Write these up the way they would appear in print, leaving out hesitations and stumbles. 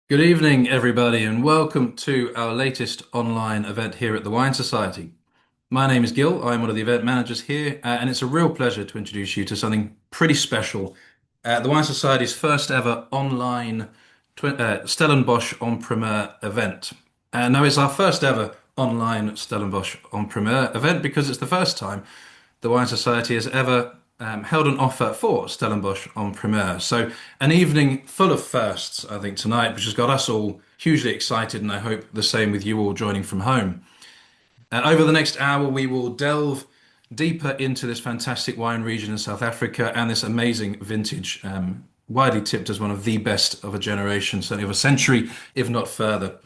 Good evening, everybody, and welcome to our latest online event here at the Wine Society. My name is Gil. I'm one of the event managers here, and it's a real pleasure to introduce you to something pretty special. The Wine Society's first ever online Stellenbosch on Primeur event. Now, it's our first ever online Stellenbosch on Primeur event because it's the first time the Wine Society has ever held an offer for Stellenbosch on Primeur. So, an evening full of firsts, I think, tonight, which has got us all hugely excited, and I hope the same with you all joining from home. Over the next hour, we will delve deeper into this fantastic wine region in South Africa and this amazing vintage, widely tipped as one of the best of a generation, certainly of a century, if not further.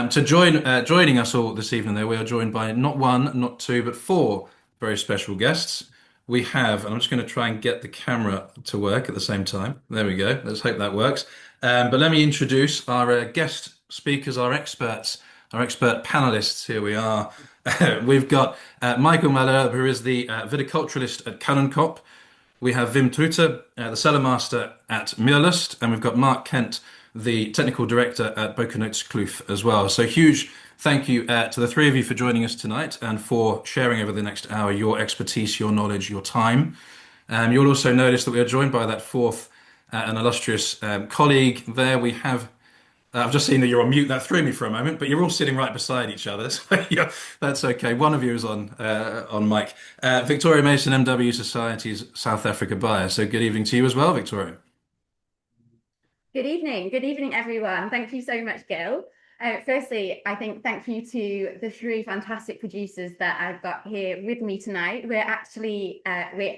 Joining us all this evening, though, we are joined by not one, not two, but four very special guests. We have, and I'm just going to try and get the camera to work at the same time. There we go. Let's hope that works. But let me introduce our guest speakers, our expert panelists. Here we are. We've got Michael Malher, who is the viticulturalist at Callenkop. We have Wim Trutte, the cellar master at Meerlust, and we've got Marc Kent, the technical director at Bokenootskloof as well. So huge thank you to the three of you for joining us tonight and for sharing over the next hour your expertise, your knowledge, your time. You'll also notice that we are joined by that fourth and illustrious colleague there. We have I've just seen that you're on mute. That threw me for a moment, but you're all sitting right beside each other, so yeah, that's okay. One of you is on mic. Victoria Mason, MW Society's South Africa buyer. So good evening to you as well, Victoria. Good evening. Good evening, everyone. Thank you so much, Gil. Firstly, I think thank you to the three fantastic producers that I've got here with me tonight. We're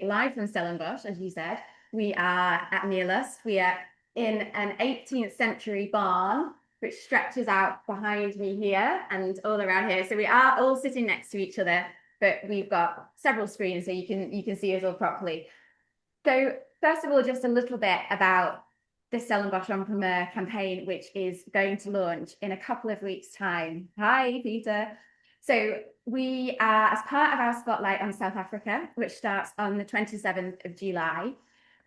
live from Stellenbosch, as you said. We are at Meerlust. We are in an 18th century barn, which stretches out behind me here and all around here. So we are all sitting next to each other, but we've got several screens so you can see us all properly. So first of all, just a little bit about the Stellenbosch on Primeur campaign, which is going to launch in a couple of weeks' time. Hi, Peter. So we are, as part of our spotlight on South Africa, which starts on the 27th of July,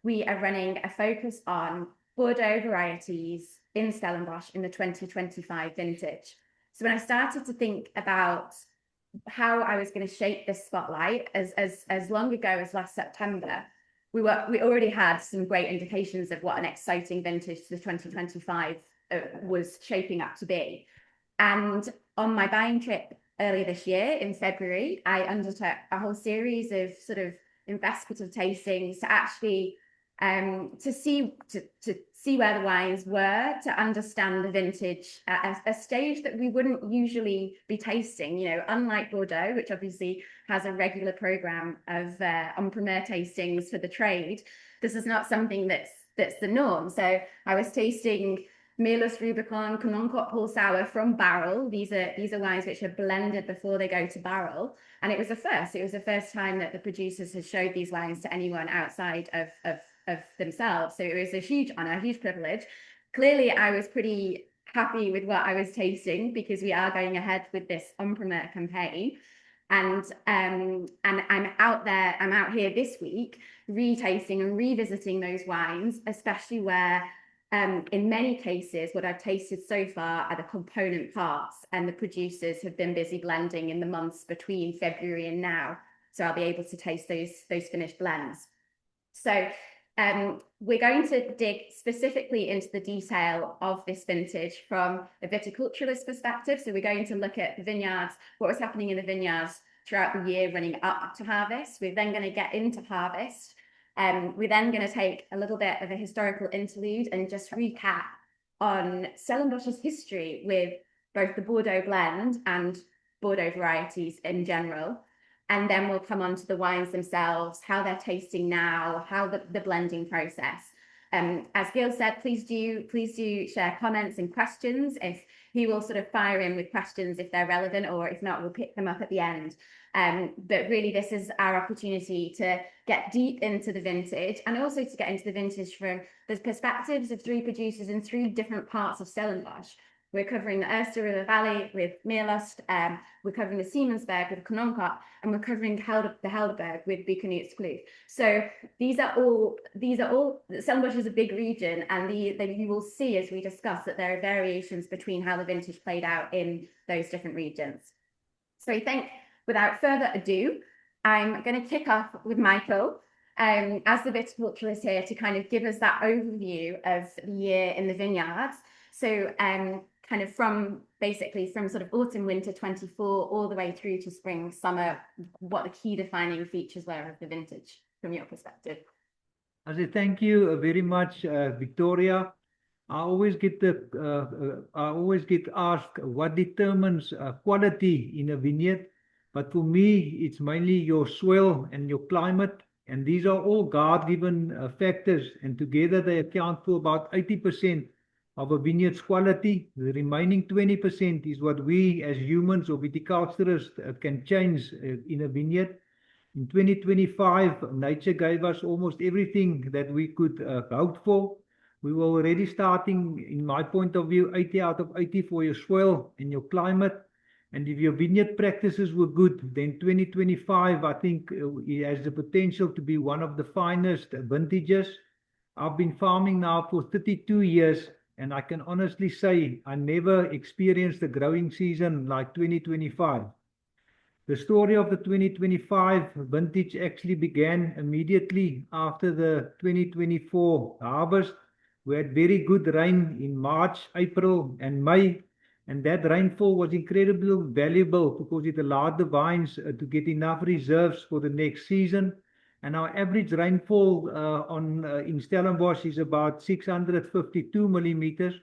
we are running a focus on Bordeaux varieties in Stellenbosch in the 2025 vintage. So when I started to think about how I was going to shape this spotlight as long ago as last September, we already had some great indications of what an exciting vintage the 2025 was shaping up to be. And on my buying trip earlier this year in February, I undertook a whole series of sort of investigative tastings to actually to see where the wines were, to understand the vintage at a stage that we wouldn't usually be tasting. You know, unlike Bordeaux, which obviously has a regular program of on Primeur tastings for the trade, this is not something that's the norm. So I was tasting Meerlust Rubicon, Cabernet Pol Sour from barrel. These are wines which are blended before they go to barrel. And it was a first. It was the first time that the producers had showed these wines to anyone outside of themselves. So it was a huge honor, a huge privilege. Clearly, I was pretty happy with what I was tasting because we are going ahead with this on Primeur campaign. And I'm out here this week retasting and revisiting those wines, especially where in many cases, what I've tasted so far are the component parts, and the producers have been busy blending in the months between February and now. So I'll be able to taste those finished blends. So we're going to dig specifically into the detail of this vintage from a viticulturalist perspective. So we're going to look at the vineyards, what was happening in the vineyards throughout the year running up to harvest. We're then going to get into harvest. We're then going to take a little bit of a historical interlude and just recap on Stellenbosch's history with both the Bordeaux blend and Bordeaux varieties in general. And then we'll come on to the wines themselves, how they're tasting now, how the blending process. As Gil said, please do share comments and questions. If he will sort of fire in with questions if they're relevant, or if not, we'll pick them up at the end. But really, this is our opportunity to get deep into the vintage, and also to get into the vintage from the perspectives of three producers in three different parts of Stellenbosch. We're covering the Erste River Valley with Meerlust. We're covering the Siemensberg with Knonkot, and we're covering the Helderberg with Buchenutz Kloof. So these are all. Stellenbosch is a big region, and you will see as we discuss that there are variations between how the vintage played out in those different regions. So I think, without further ado, I'm going to kick off with Michael. As the viticulturist here, to kind of give us that overview of the year in the vineyards. So kind of from sort of autumn, winter 24 all the way through to spring, summer, what the key defining features were of the vintage from your perspective. I say thank you very much, Victoria. I always get asked what determines quality in a vineyard, but for me, it's mainly your soil and your climate. And these are all God-given factors, and together they account for about 80% of a vineyard's quality. The remaining 20% is what we as humans or viticulturists can change in a vineyard. In 2025, nature gave us almost everything that we could hope for. We were already starting, in my point of view, 80 out of 80 for your soil and your climate. And if your vineyard practices were good, then 2025, I think, it has the potential to be one of the finest vintages. I've been farming now for 32 years, and I can honestly say I never experienced a growing season like 2025. The story of the 2025 vintage actually began immediately after the 2024 harvest. We had very good rain in March, April, and May. And that rainfall was incredibly valuable because it allowed the vines to get enough reserves for the next season. And our average rainfall in Stellenbosch is about 652 millimeters.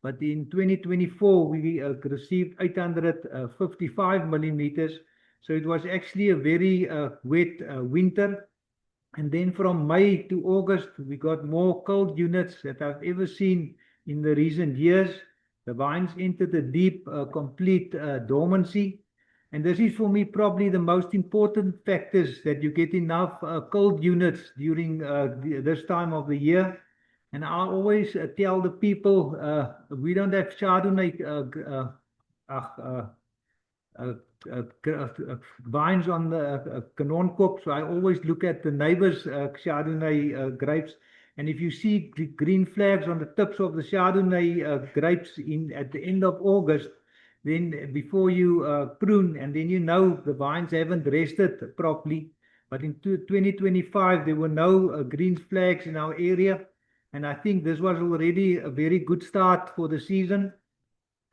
But in 2024, we received 855 millimeters. So it was actually a very wet winter. And then from May to August, we got more cold units that I've ever seen in the recent years. The vines entered a deep, complete dormancy. And this is for me probably the most important factors, that you get enough cold units during this time of the year. And I always tell the people, we don't have Chardonnay vines on the Kanonkop, so I always look at the neighbors' Chardonnay grapes. And if you see green flags on the tips of the Chardonnay grapes at the end of August, then before you prune, and then you know the vines haven't rested properly. But in 2025, there were no green flags in our area. And I think this was already a very good start for the season.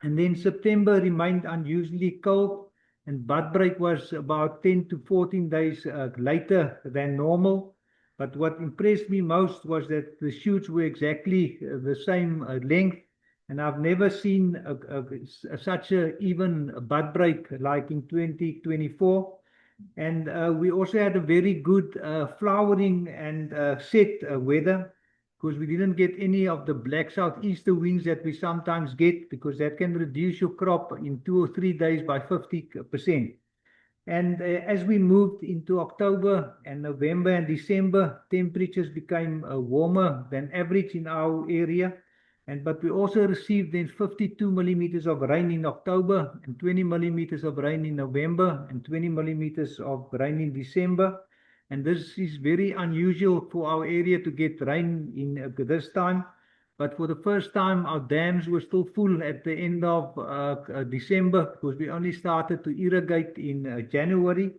And then September remained unusually cold, and bud break was about 10 to 14 days later than normal. But what impressed me most was that the shoots were exactly the same length. And I've never seen such an even bud break like in 2024. And we also had a very good flowering and set weather, because we didn't get any of the black southeaster winds that we sometimes get, because that can reduce your crop in 2 or 3 days by 50%. And as we moved into October and November and December, temperatures became warmer than average in our area. But we also received then 52 millimeters of rain in October, and 20 millimeters of rain in November, and 20 millimeters of rain in December. And this is very unusual for our area to get rain in this time. But for the first time, our dams were still full at the end of December, because we only started to irrigate in January.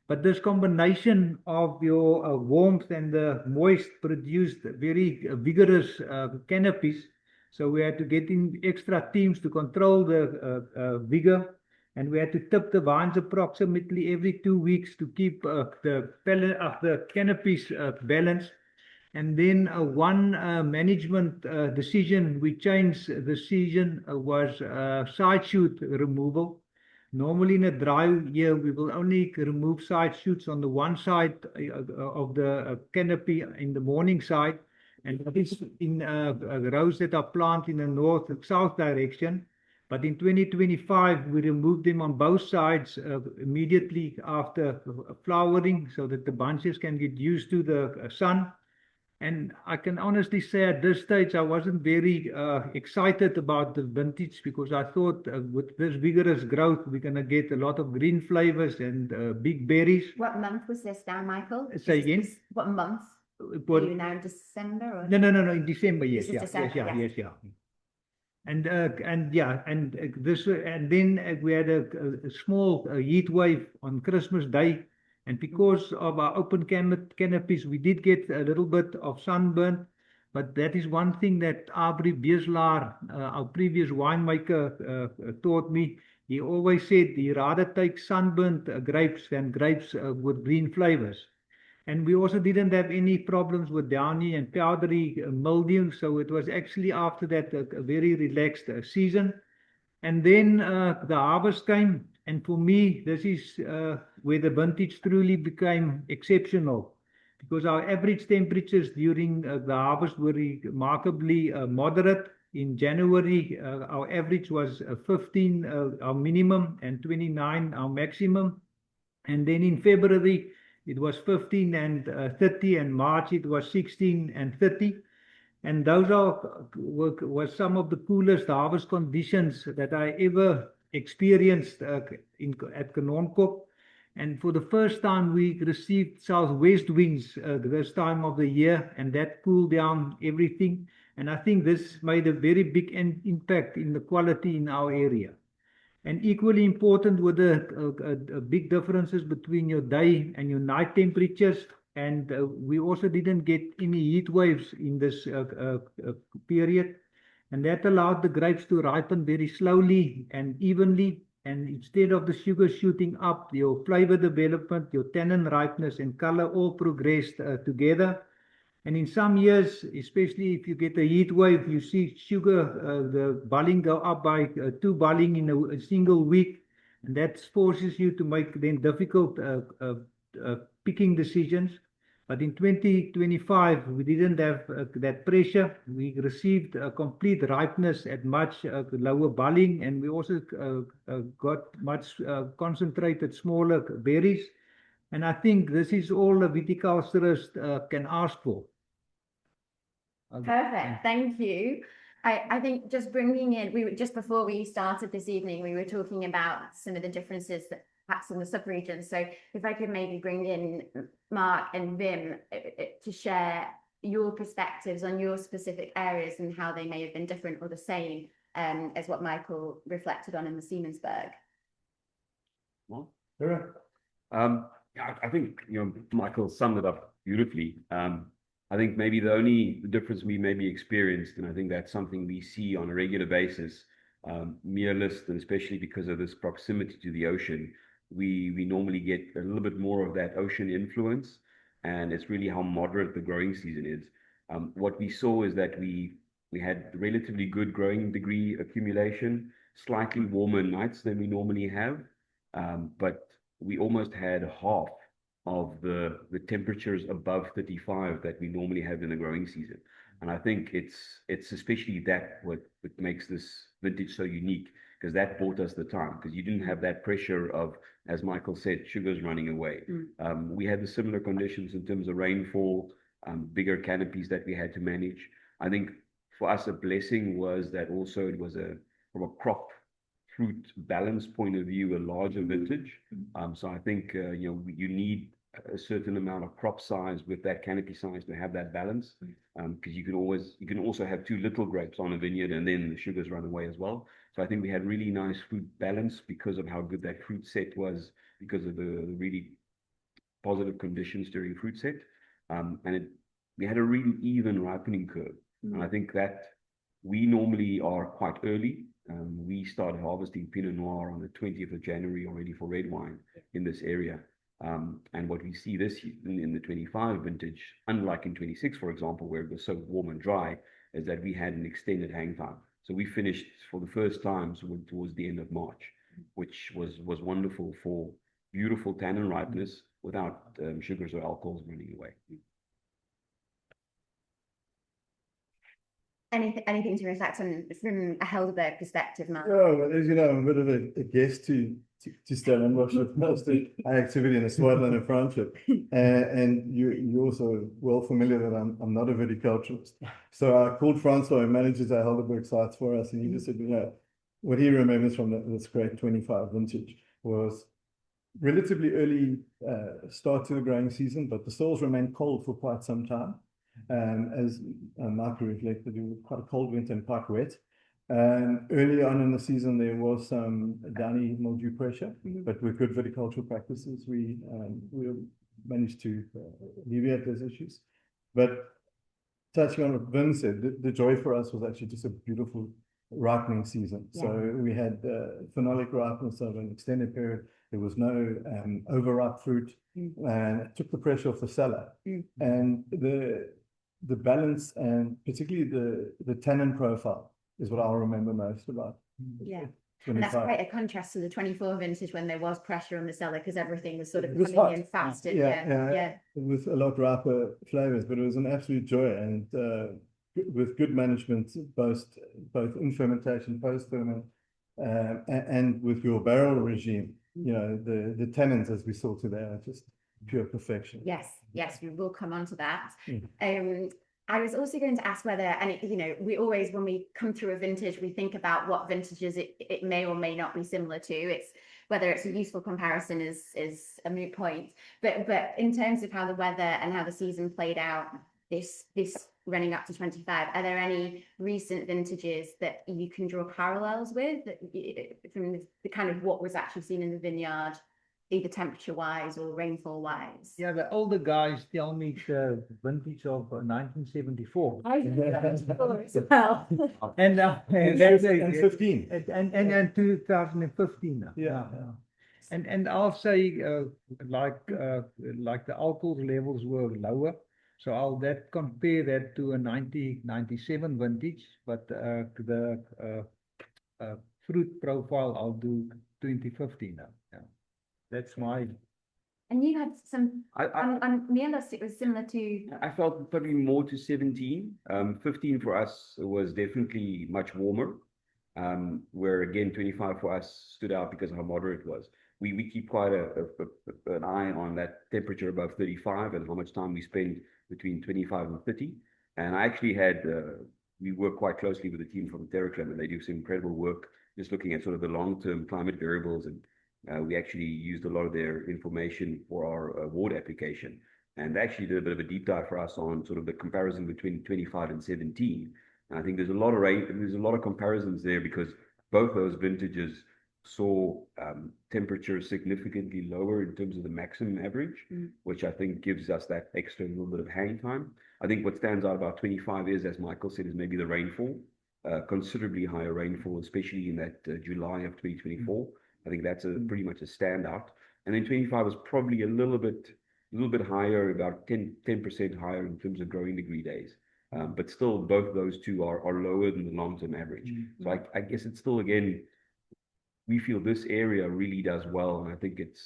But this combination of your warmth and the moist produced very vigorous canopies. So we had to get in extra teams to control the vigor. And we had to tip the vines approximately every 2 weeks to keep the canopies balanced. And then one management decision we changed this season was side shoot removal. Normally in a dry year, we will only remove side shoots on the one side of the canopy in the morning side. And that is in rows that are planted in the north and south direction. But in 2025, we removed them on both sides immediately after flowering, so that the bunches can get used to the sun. And I can honestly say at this stage, I wasn't very excited about the vintage because I thought with this vigorous growth, we're going to get a lot of green flavors and big berries. What month was this now, Michael? Say again? What month? What, Are you now in December? Or? no, in December, yes, This is December, yes. And yeah, and this, and then we had a small heat wave on Christmas Day. And because of our open canopies, we did get a little bit of sunburn. But that is one thing that Aubrey Beerslaar, our previous winemaker, taught me. He always said he rather take sunburnt grapes than grapes with green flavors. And we also didn't have any problems with downy and powdery mildew. So it was actually after that a very relaxed season. And then the harvest came. And for me, this is where the vintage truly became exceptional. Because our average temperatures during the harvest were remarkably moderate. In January, our average was 15, our minimum, and 29, our maximum. And then in February, it was 15 and 30, and March it was 16 and 30. And those were some of the coolest harvest conditions that I ever experienced at Kanonkop. And for the first time, we received southwest winds this time of the year, and that cooled down everything. And I think this made a very big impact in the quality in our area. And equally important were the big differences between your day and your night temperatures. And we also didn't get any heat waves in this period. And that allowed the grapes to ripen very slowly and evenly. And instead of the sugar shooting up, your flavor development, your tannin ripeness and color all progressed together. And in some years, especially if you get a heat wave, you see sugar, the bulling go up by 2 bulling in a single week. And that forces you to make then difficult picking decisions. But in 2025, we didn't have that pressure. We received a complete ripeness at much lower bulling, and we also got much concentrated smaller berries. And I think this is all a viticulturist can ask for. Perfect, thank you. I think just bringing in, just before we started this evening, we were talking about some of the differences that perhaps in the sub-regions. So if I could maybe bring in Marc and Wim to share your perspectives on your specific areas and how they may have been different or the same as what Michael reflected on in the Siemensberg. Well, I think Michael summed it up beautifully. I think maybe the only difference we maybe experienced, and I think that's something we see on a regular basis, Meerlust, and especially because of this proximity to the ocean, we normally get a little bit more of that ocean influence, and it's really how moderate the growing season is. What we saw is that we had relatively good growing degree accumulation, slightly warmer nights than we normally have, but we almost had half of the temperatures above 35 that we normally have in the growing season. And I think it's especially that what makes this vintage so unique, because that bought us the time, because you didn't have that pressure of, as Michael said, sugars running away. We had the similar conditions in terms of rainfall, bigger canopies that we had to manage. I think for us, a blessing was that also it was from a crop fruit balance point of view, a larger vintage. So I think you need a certain amount of crop size with that canopy size to have that balance, because you can also have too little grapes on a vineyard and then the sugars run away as well. So I think we had really nice fruit balance because of how good that fruit set was, because of the really positive conditions during fruit set, and we had a really even ripening curve. And I think that we normally are quite early. We started harvesting Pinot Noir on the 20th of January already for red wine in this area. And what we see this year in the 25 vintage, unlike in 26, for example, where it was so warm and dry, is that we had an extended hang time. So we finished for the first time towards the end of March, which was wonderful for beautiful tannin ripeness without sugars or alcohols running away. Anything to reflect on from a Helderberg perspective, Marc? Yeah, well, as you know, I'm a bit of a guest to to Stellenbosch with most of our activity in the Swartland and Friendship. And you're also well familiar that I'm not a viticulturist. So I called Francois, who manages our Helderberg sites for us, and he just said, what he remembers from this great 25 vintage was relatively early start to the growing season, but the soils remained cold for quite some time. As Marc reflected, it was quite a cold winter and quite wet. Early on in the season, there was some downy mildew pressure, but with good viticultural practices, we managed to alleviate those issues. But touching on what Vin said, the joy for us was actually just a beautiful ripening season. Yeah. So we had phenolic ripeness over an extended period. There was no overripe fruit, and it took the pressure off the cellar. And the balance, and particularly the tannin profile, is what I'll remember most about. Yeah. And that's quite a contrast to the 24 vintage when there was pressure on the cellar because everything was sort of coming in fast. Yeah. With a lot riper flavors, but it was an absolute joy, and with good management, both in fermentation, post ferment, and with your barrel regime, the tannins, as we saw today, are just pure perfection. Yes, we will come on to that. I was also going to ask whether, and we always, when we come through a vintage, we think about what vintages it may or may not be similar to. It's whether it's a useful comparison is a moot point. But in terms of how the weather and how the season played out this running up to 25, are there any recent vintages that you can draw parallels with from the kind of what was actually seen in the vineyard, either temperature-wise or rainfall-wise? Yeah, the older guys tell me the vintage of 1974. I as well. and 15. And 2015. Yeah. And I'll say like the alcohol levels were lower. So I'll compare that to a 1997 vintage, but the fruit profile I'll do 2015 now. Yeah. That's my. And you had some on Mielis, it was similar to. I felt probably more to 17. 15 for us was definitely much warmer. Where again 25 for us stood out because of how moderate it was. We keep quite an eye on that temperature above 35 and how much time we spend between 25 and 30. And I actually had we work quite closely with the team from Terraclim, and they do some incredible work just looking at sort of the long-term climate variables, and we actually used a lot of their information for our award application, and they actually did a bit of a deep dive for us on sort of the comparison between 25 and 17. And I think there's a lot of comparisons there because both those vintages saw temperatures significantly lower in terms of the maximum average, which I think gives us that extra little bit of hang time. I think what stands out about 25 is, as Michael said, is maybe the rainfall, considerably higher rainfall, especially in that July of 2024. I think that's pretty much a standout. And then 25 was probably a little bit higher, about 10% higher in terms of growing degree days. But still, both those two are lower than the long-term average. So I guess it's still, again, we feel this area really does well, and I think it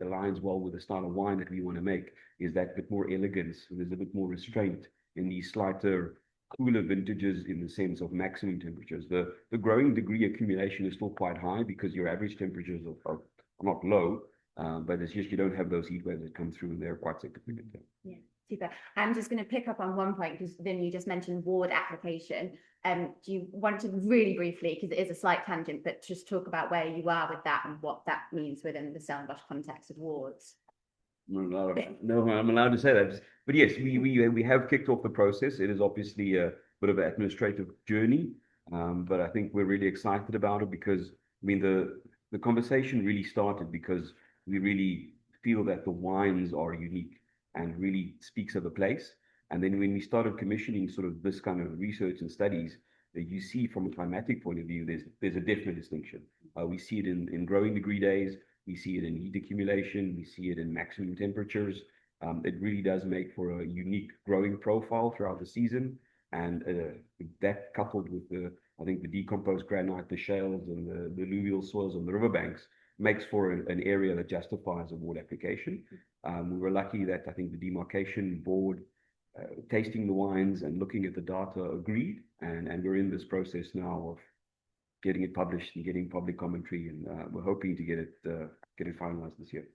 aligns well with the style of wine that we want to make, is that bit more elegance. There's a bit more restraint in these slighter, cooler vintages in the sense of maximum temperatures. The growing degree accumulation is still quite high because your average temperatures are not low, but it's just you don't have those heat waves that come through, and they're quite significant. Yeah, super. I'm just going to pick up on one point because then you just mentioned ward application. Do you want to really briefly, because it is a slight tangent, but just talk about where you are with that and what that means within the Stellenbosch context of wards? No, I'm allowed to say that. But yes, we have kicked off the process. It is obviously a bit of an administrative journey, but I think we're really excited about it because, I mean, the conversation really started because we really feel that the wines are unique and really speaks of a place. And then when we started commissioning sort of this kind of research and studies, that you see from a climatic point of view, there's a definite distinction. We see it in growing degree days, we see it in heat accumulation, we see it in maximum temperatures. It really does make for a unique growing profile throughout the season. And that coupled with I think the decomposed granite, the shales and the alluvial soils on the riverbanks makes for an area that justifies a ward application. We were lucky that I think the demarcation board tasting the wines and looking at the data agreed, and we're in this process now of getting it published and getting public commentary, and we're hoping to get it finalized this year.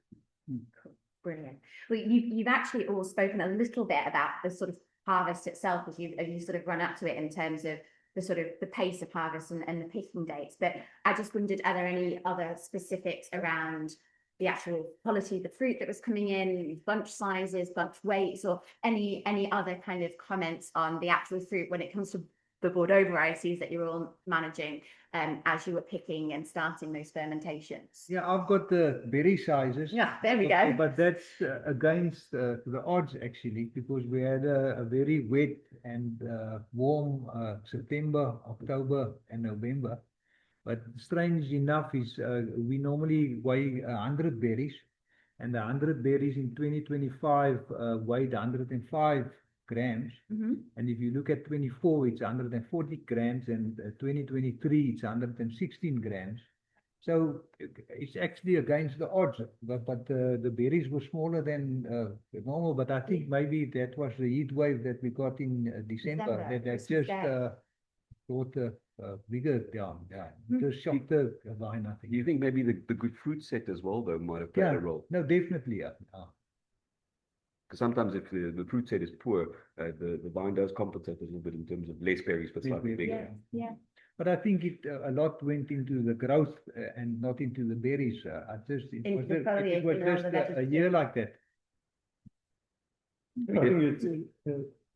Cool. Brilliant. Well, you've actually all spoken a little bit about the sort of harvest itself as you sort of run up to it in terms of the sort of the pace of harvest and the picking dates. But I just wondered, are there any other specifics around the actual quality of the fruit that was coming in, bunch sizes, bunch weights, or any other kind of comments on the actual fruit when it comes to the Bordeaux varieties that you're all managing as you were picking and starting those fermentations? Yeah, I've got the berry sizes. Yeah, there we go. But that's against the odds actually, because we had a very wet and warm September, October, and November. But strange enough is we normally weigh 100 berries, and the 100 berries in 2025 weighed 105 grams. And if you look at 24, it's 140 grams, and 2023, it's 116 grams. So it's actually against the odds, but the berries were smaller than normal. But I think maybe that was the heat wave that we got in December. That just brought a bigger down. Yeah, just shocked the vine, I think. Do you think maybe the good fruit set as well, though, might have played a role? No, definitely. Yeah. Because sometimes if the fruit set is poor, the vine does compensate a little bit in terms of less berries, but slightly bigger. Yeah. But I think a lot went into the growth and not into the berries. It was just a year like that. I think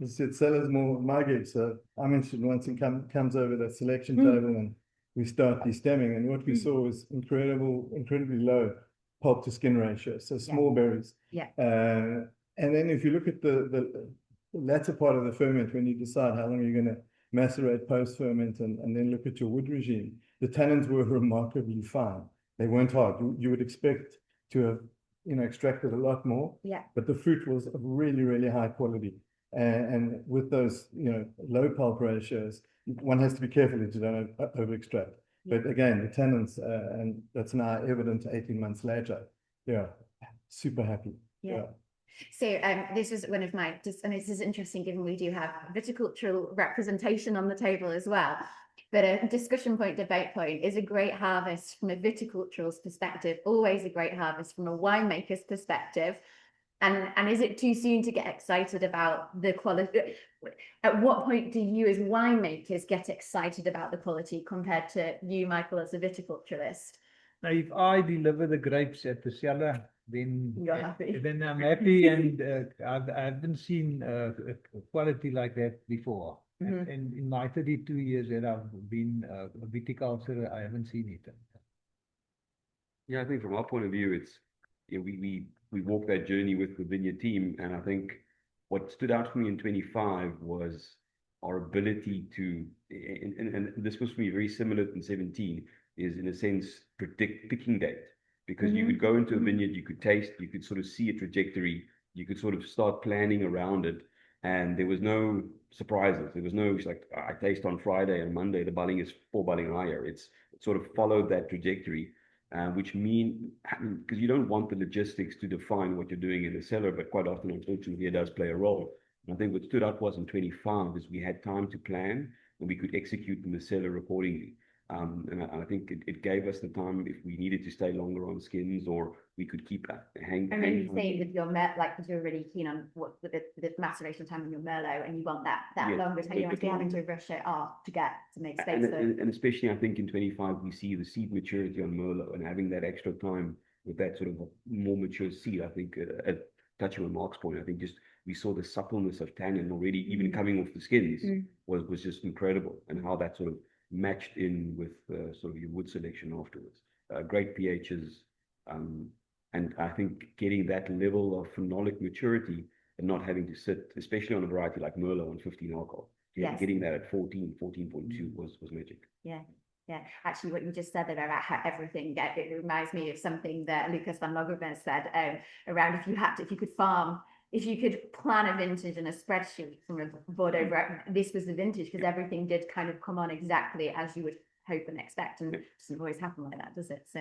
it sells more my gig. So I mentioned once it comes over the selection table and we start destemming, and what we saw was incredibly low pulp to skin ratio. So small berries. Yeah. And then if you look at the latter part of the ferment, when you decide how long you're going to macerate post-ferment and then look at your wood regime, the tannins were remarkably fine. They weren't hard. You would expect to have, extracted a lot more. Yeah. But the fruit was of really, really high quality. And with those, low pulp ratios, one has to be careful that you don't over-extract. Yeah. But again, the tannins, and that's now evident 18 months later. Yeah, super happy. Yeah. So this was one of my, and this is interesting given we do have viticultural representation on the table as well. But a discussion point, debate point is a great harvest from a viticultural's perspective, always a great harvest from a winemaker's perspective. And is it too soon to get excited about the quality? At what point do you as winemakers get excited about the quality compared to you, Michael, as a viticulturalist? Now, if I deliver the grapes at the cellar, then you're happy. Then I'm happy, and I haven't seen quality like that before. And in my 32 years that I've been a viticulturer, I haven't seen it. Yeah, I think from our point of view, it's we walked that journey with the vineyard team, and I think what stood out for me in 25 was our ability to, and this was for me very similar in 17, is in a sense predict picking date. Because you could go into a vineyard, you could taste, you could sort of see a trajectory, you could sort of start planning around it, and there was no surprises. There was no, it's like, I taste on Friday and Monday, the budding is 4 budding higher. It sort of followed that trajectory, which because you don't want the logistics to define what you're doing in the cellar, but quite often, unfortunately, it does play a role. And I think what stood out was in 25 is we had time to plan and we could execute in the cellar accordingly. And I think it gave us the time if we needed to stay longer on skins, or we could keep hang. And then you say with your because you're really keen on what the maceration time in your Merlot, and you want that longer time. You're actually having to rush it off to make space. And especially, I think in 25 we see the seed maturity on Merlot, and having that extra time with that sort of more mature seed. I think touching on Marc's point, I think just we saw the suppleness of tannin already, even coming off the skins, was just incredible, and how that sort of matched in with sort of your wood selection afterwards. Great pHs, and I think getting that level of phenolic maturity and not having to sit, especially on a variety like Merlot on 15 alcohol, getting that at 14.2 was magic. Yeah. Actually, what you just said there about how everything, it reminds me of something that Lucas van Loggerbeen said around if you could plan a vintage in a spreadsheet from a Bordeaux, this was the vintage, because everything did kind of come on exactly as you would hope and expect, and it doesn't always happen like that, does it? So,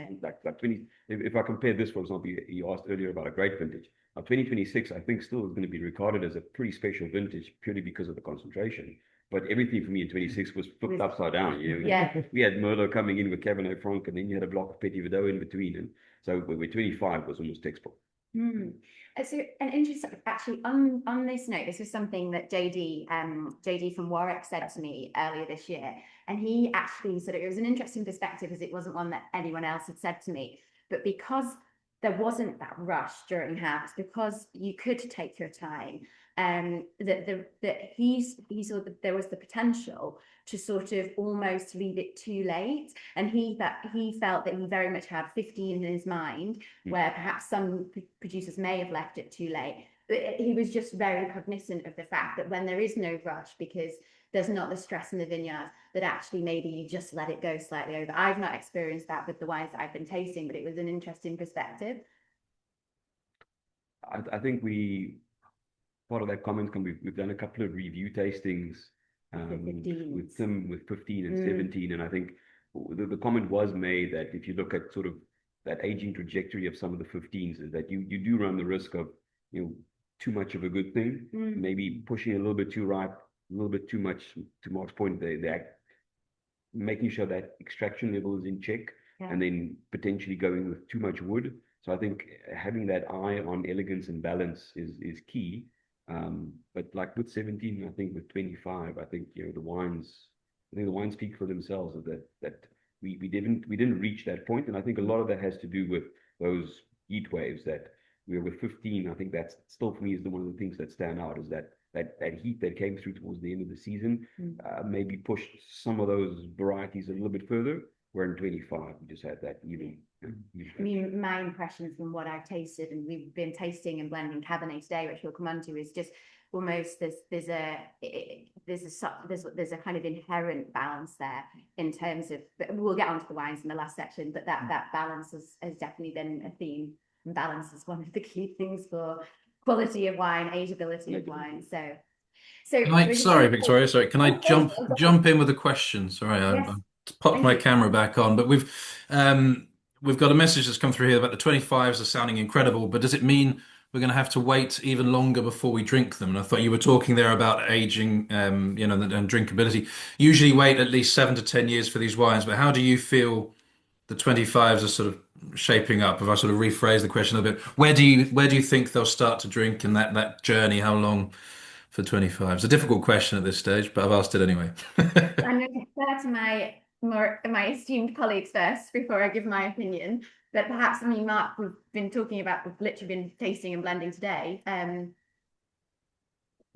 if I compare this, for example, you asked earlier about a great vintage. 2026, I think, still is going to be regarded as a pretty special vintage purely because of the concentration. but everything for me in 26 was flipped upside down. Yeah. We had Merlot coming in with Cabernet Franc, and then you had a block of Petit Verdot in between. And so with 25 was almost textbook. So an interesting, actually, on this note, this was something that JD from Warwick said to me earlier this year, and he actually said it was an interesting perspective because it wasn't one that anyone else had said to me, but because there wasn't that rush during house, because you could take your time, that he saw that there was the potential to sort of almost leave it too late, and he felt that he very much had 15 in his mind, where perhaps some producers may have left it too late. But he was just very cognizant of the fact that when there is no rush, because there's not the stress in the vineyard, that actually maybe you just let it go slightly over. I've not experienced that with the wines that I've been tasting, but it was an interesting perspective. I think part of that comment we've done a couple of review tastings with Tim with 15 and 17, and I think the comment was made that if you look at sort of that aging trajectory of some of the 15s, is that you do run the risk of too much of a good thing, maybe pushing a little bit too ripe, a little bit too much. To Mark's point, they're making sure that extraction level is in check, and then potentially going with too much wood. So I think having that eye on elegance and balance is key. But like with 17, I think with 25, I think the wines speak for themselves. That we didn't reach that point, and I think a lot of that has to do with those heat waves that we were with 15. I think that's still for me is one of the things that stand out, is that heat that came through towards the end of the season maybe pushed some of those varieties a little bit further. Where in 25 we just had that even. I mean, my impression from what I've tasted, and we've been tasting and blending Cabernet today, which we'll come on to, is just almost there's a kind of inherent balance there in terms of. But we'll get onto the wines in the last section, but that balance has definitely been a theme, and balance is one of the key things for quality of wine, ageability of wine. So sorry, Victoria. Sorry, can I jump in with a question? Sorry, Yes. I popped my camera back on, but we've got a message that's come through here about the 25s are sounding incredible, but does it mean we're going to have to wait even longer before we drink them? And I thought you were talking there about aging, and drinkability. Usually wait at least 7 to 10 years for these wines, but how do you feel the 25s are sort of shaping up? If I sort of rephrase the question a bit, where do you think they'll start to drink in that journey? How long for 25? It's a difficult question at this stage, but I've asked it anyway. I'm going to defer to my esteemed colleagues first before I give my opinion. But perhaps, I mean, Mark, we've literally been tasting and blending today.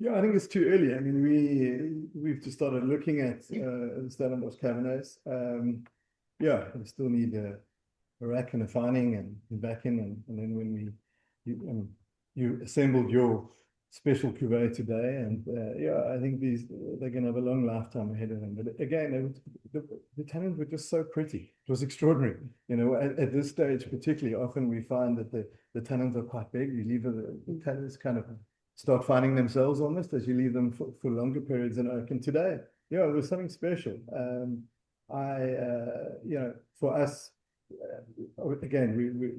Yeah, I think it's too early. I mean, we've just started looking at Stellenbosch Cabernets. Yeah, we still need a rack and a fining and vacuum, and then when you assembled your special cuvee today, and yeah, I think they're going to have a long lifetime ahead of them. But again, the tannins were just so pretty. It was extraordinary. At this stage, particularly, often we find that the tannins are quite big. You leave the tannins kind of start finding themselves almost as you leave them for longer periods in oak. And today, yeah, it was something special. For us, again, we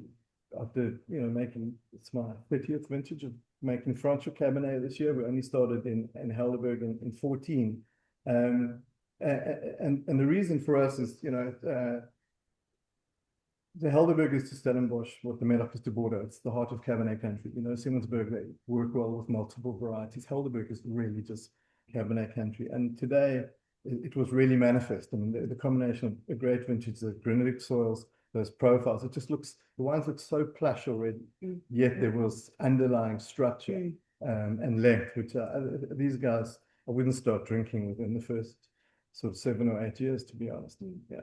after making, it's my 30th vintage of making Franche Cabernet this year. We only started in Helderberg in 14, and the reason for us is the Helderberg is to Stellenbosch what the Medoc is to Bordeaux. It's the heart of Cabernet country. Simonsberg, they work well with multiple varieties. Helderberg is really just Cabernet country, and today it was really manifest. I mean, the combination of a great vintage, the granitic soils, those profiles, the wines look so plush already, yet there was underlying structure and length, which these guys, I wouldn't start drinking within the first sort of 7 or 8 years, to be honest. Yeah.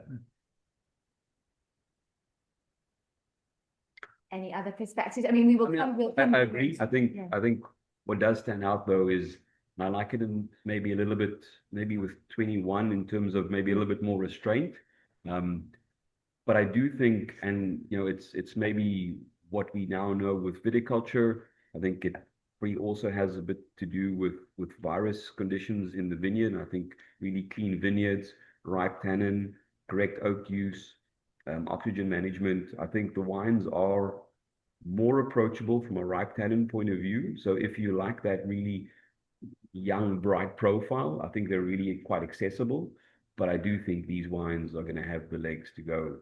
Any other perspectives? I mean, we will come. I agree. I think what does stand out though is, and I like it in maybe a little bit, maybe with 21 in terms of maybe a little bit more restraint. But I do think, and it's maybe what we now know with viticulture. I think it also has a bit to do with virus conditions in the vineyard. And I think really clean vineyards, ripe tannin, correct oak use, oxygen management. I think the wines are more approachable from a ripe tannin point of view. So if you like that really young, bright profile. I think they're really quite accessible, but I do think these wines are going to have the legs to go.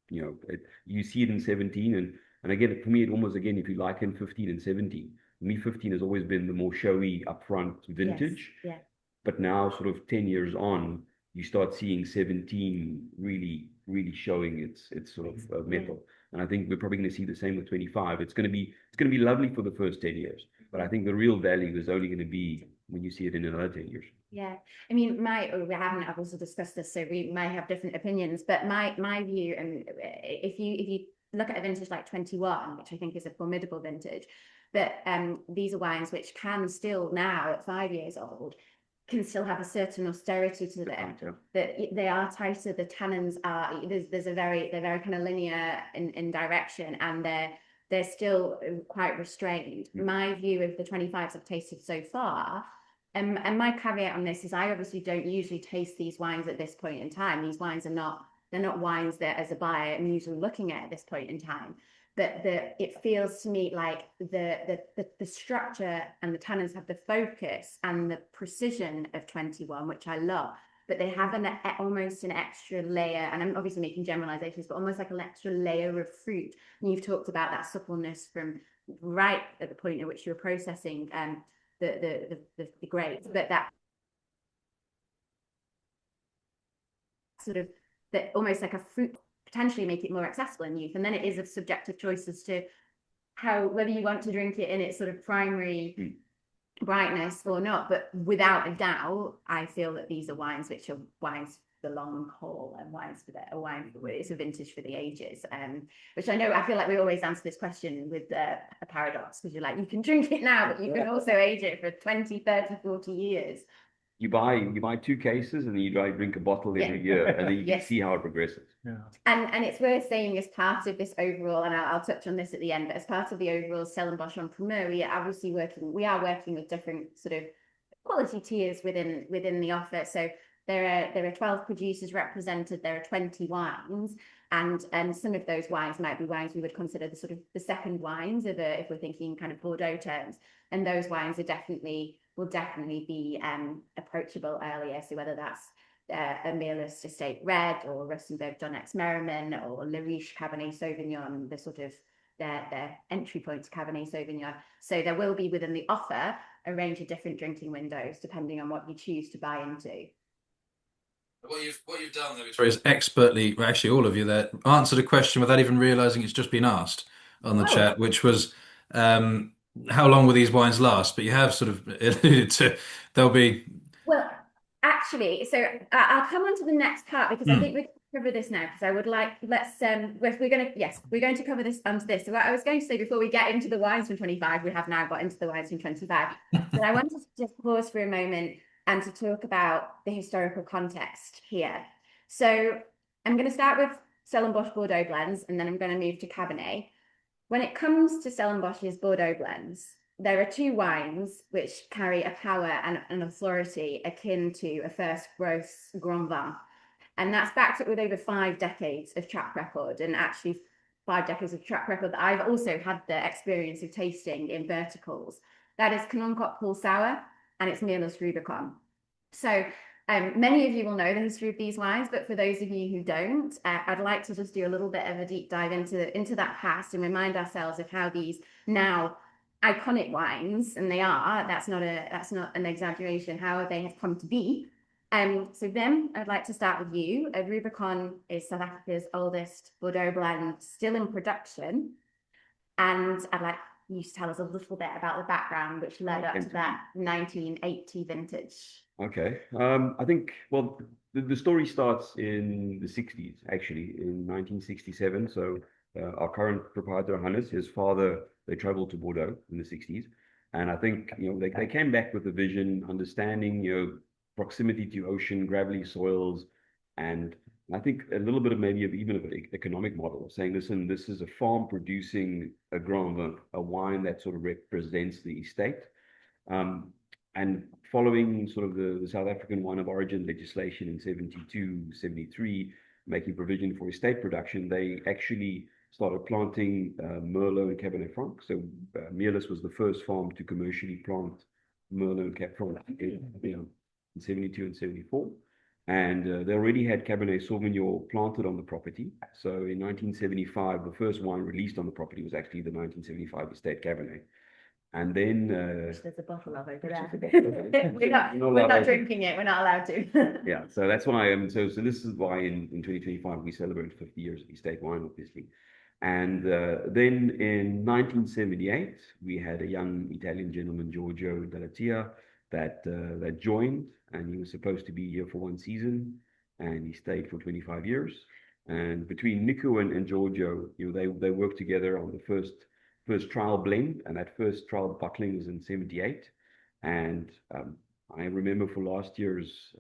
You see it in 17, and again, for me, it almost, again, if you like, in 15 and 17. For me, 15 has always been the more showy, upfront vintage. Yes. Yeah. But now, sort of 10 years on, you start seeing 17 really, really showing its sort of metal. And I think we're probably going to see the same with 25. It's going to be lovely for the first 10 years, but I think the real value is only going to be when you see it in another 10 years. Yeah, I mean, we haven't obviously discussed this, so we may have different opinions. But my view, and if you look at a vintage like 21, which I think is a formidable vintage, that these are wines which can still now at 5 years old can still have a certain austerity to them. That they are tighter. The tannins are they're very kind of linear in direction, and they're still quite restrained. My view of the 25s I've tasted so far. And my caveat on this is I obviously don't usually taste these wines at this point in time. These wines they're not wines that as a buyer I'm usually looking at this point in time. But it feels to me like the structure and the tannins have the focus and the precision of 21, which I love. But they have almost an extra layer, and I'm obviously making generalizations, but almost like an extra layer of fruit. And you've talked about that suppleness from right at the point at which you're processing the grapes, but that sort of that almost like a fruit potentially make it more accessible in youth, and then it is a subjective choice as to whether you want to drink it in its sort of primary brightness or not. But without a doubt, I feel that these are wines which are wines for the long haul and wines for it's a vintage for the ages. Which I know, I feel like we always answer this question with a paradox, because you're like, you can drink it now, but you can also age it for 20, 30, 40 years. You buy 2 cases and then you drink a bottle every year, and then you can see how it progresses. Yeah. And it's worth saying, as part of this overall, and I'll touch on this at the end, but as part of the overall Stellenbosch on Primeur, we are working with different sort of quality tiers within the offer. So there are 12 producers represented. There are 20 wines, and some of those wines might be wines we would consider the sort of the second wines if we're thinking kind of Bordeaux terms. And those wines will definitely be approachable earlier. So whether that's a Meerlust Estate Red or Rustenburg Donnex Merriman or Le Riche Cabernet Sauvignon, the sort of their entry point to Cabernet Sauvignon. So there will be within the offer a range of different drinking windows depending on what you choose to buy into. What you've done there, Victoria, is expertly, well, actually all of you there, answered a question without even realizing it's just been asked on the chat, which was how long will these wines last? But you have sort of alluded to they'll be. Well, actually, so I'll come on to the next part, because I think we can cover this now, because I would like, we're going to cover this onto this. So what I was going to say before we get into the wines from 25, we have now got into the wines from 25. So I wanted to just pause for a moment and to talk about the historical context here. So I'm going to start with Stellenbosch Bordeaux blends, and then I'm going to move to Cabernet. When it comes to Stellenbosch's Bordeaux blends, there are 2 wines which carry a power and an authority akin to a first growth Grand Vin. And that's backed up with over 5 decades of track record, and actually 5 decades of track record that I've also had the experience of tasting in verticals. That is Knonkoop Paul Sour and it's Meerlust Rubicon. So many of you will know the history of these wines, but for those of you who don't, I'd like to just do a little bit of a deep dive into that past and remind ourselves of how these now iconic wines, and that's not an exaggeration, how they have come to be. So then I'd like to start with you. Rubicon is South Africa's oldest Bordeaux blend, still in production, and I'd like you to tell us a little bit about the background which led up to that 1980 vintage. Okay. I think, well, the story starts in the 60s, actually, in 1967. So our current proprietor, Hannes, his father, they traveled to Bordeaux in the 60s. And I think, they came back with a vision, understanding, proximity to ocean, gravelly soils, and I think a little bit of maybe even of an economic model, saying, listen, this is a farm producing a Grand Vin, a wine that sort of represents the estate. And following sort of the South African wine of origin legislation in 72, 73, making provision for estate production, they actually started planting Merlot and Cabernet Franc. So Meerlust was the first farm to commercially plant Merlot Cap from in 72 and 74. And they already had Cabernet Sauvignon planted on the property. So in 1975, the first wine released on the property was actually the 1975 estate Cabernet. And then There's a bottle of over there. We're not drinking it. We're not allowed to. yeah, so that's why so this is why in 2025 we celebrate 50 years of estate wine, obviously. And then in 1978 we had a young Italian gentleman, Giorgio Dallatia, that joined, and he was supposed to be here for 1 season, and he stayed for 25 years. And between Nico and Giorgio, they worked together on the first trial blend, and that first trial bottling was in 78. And I remember for last year's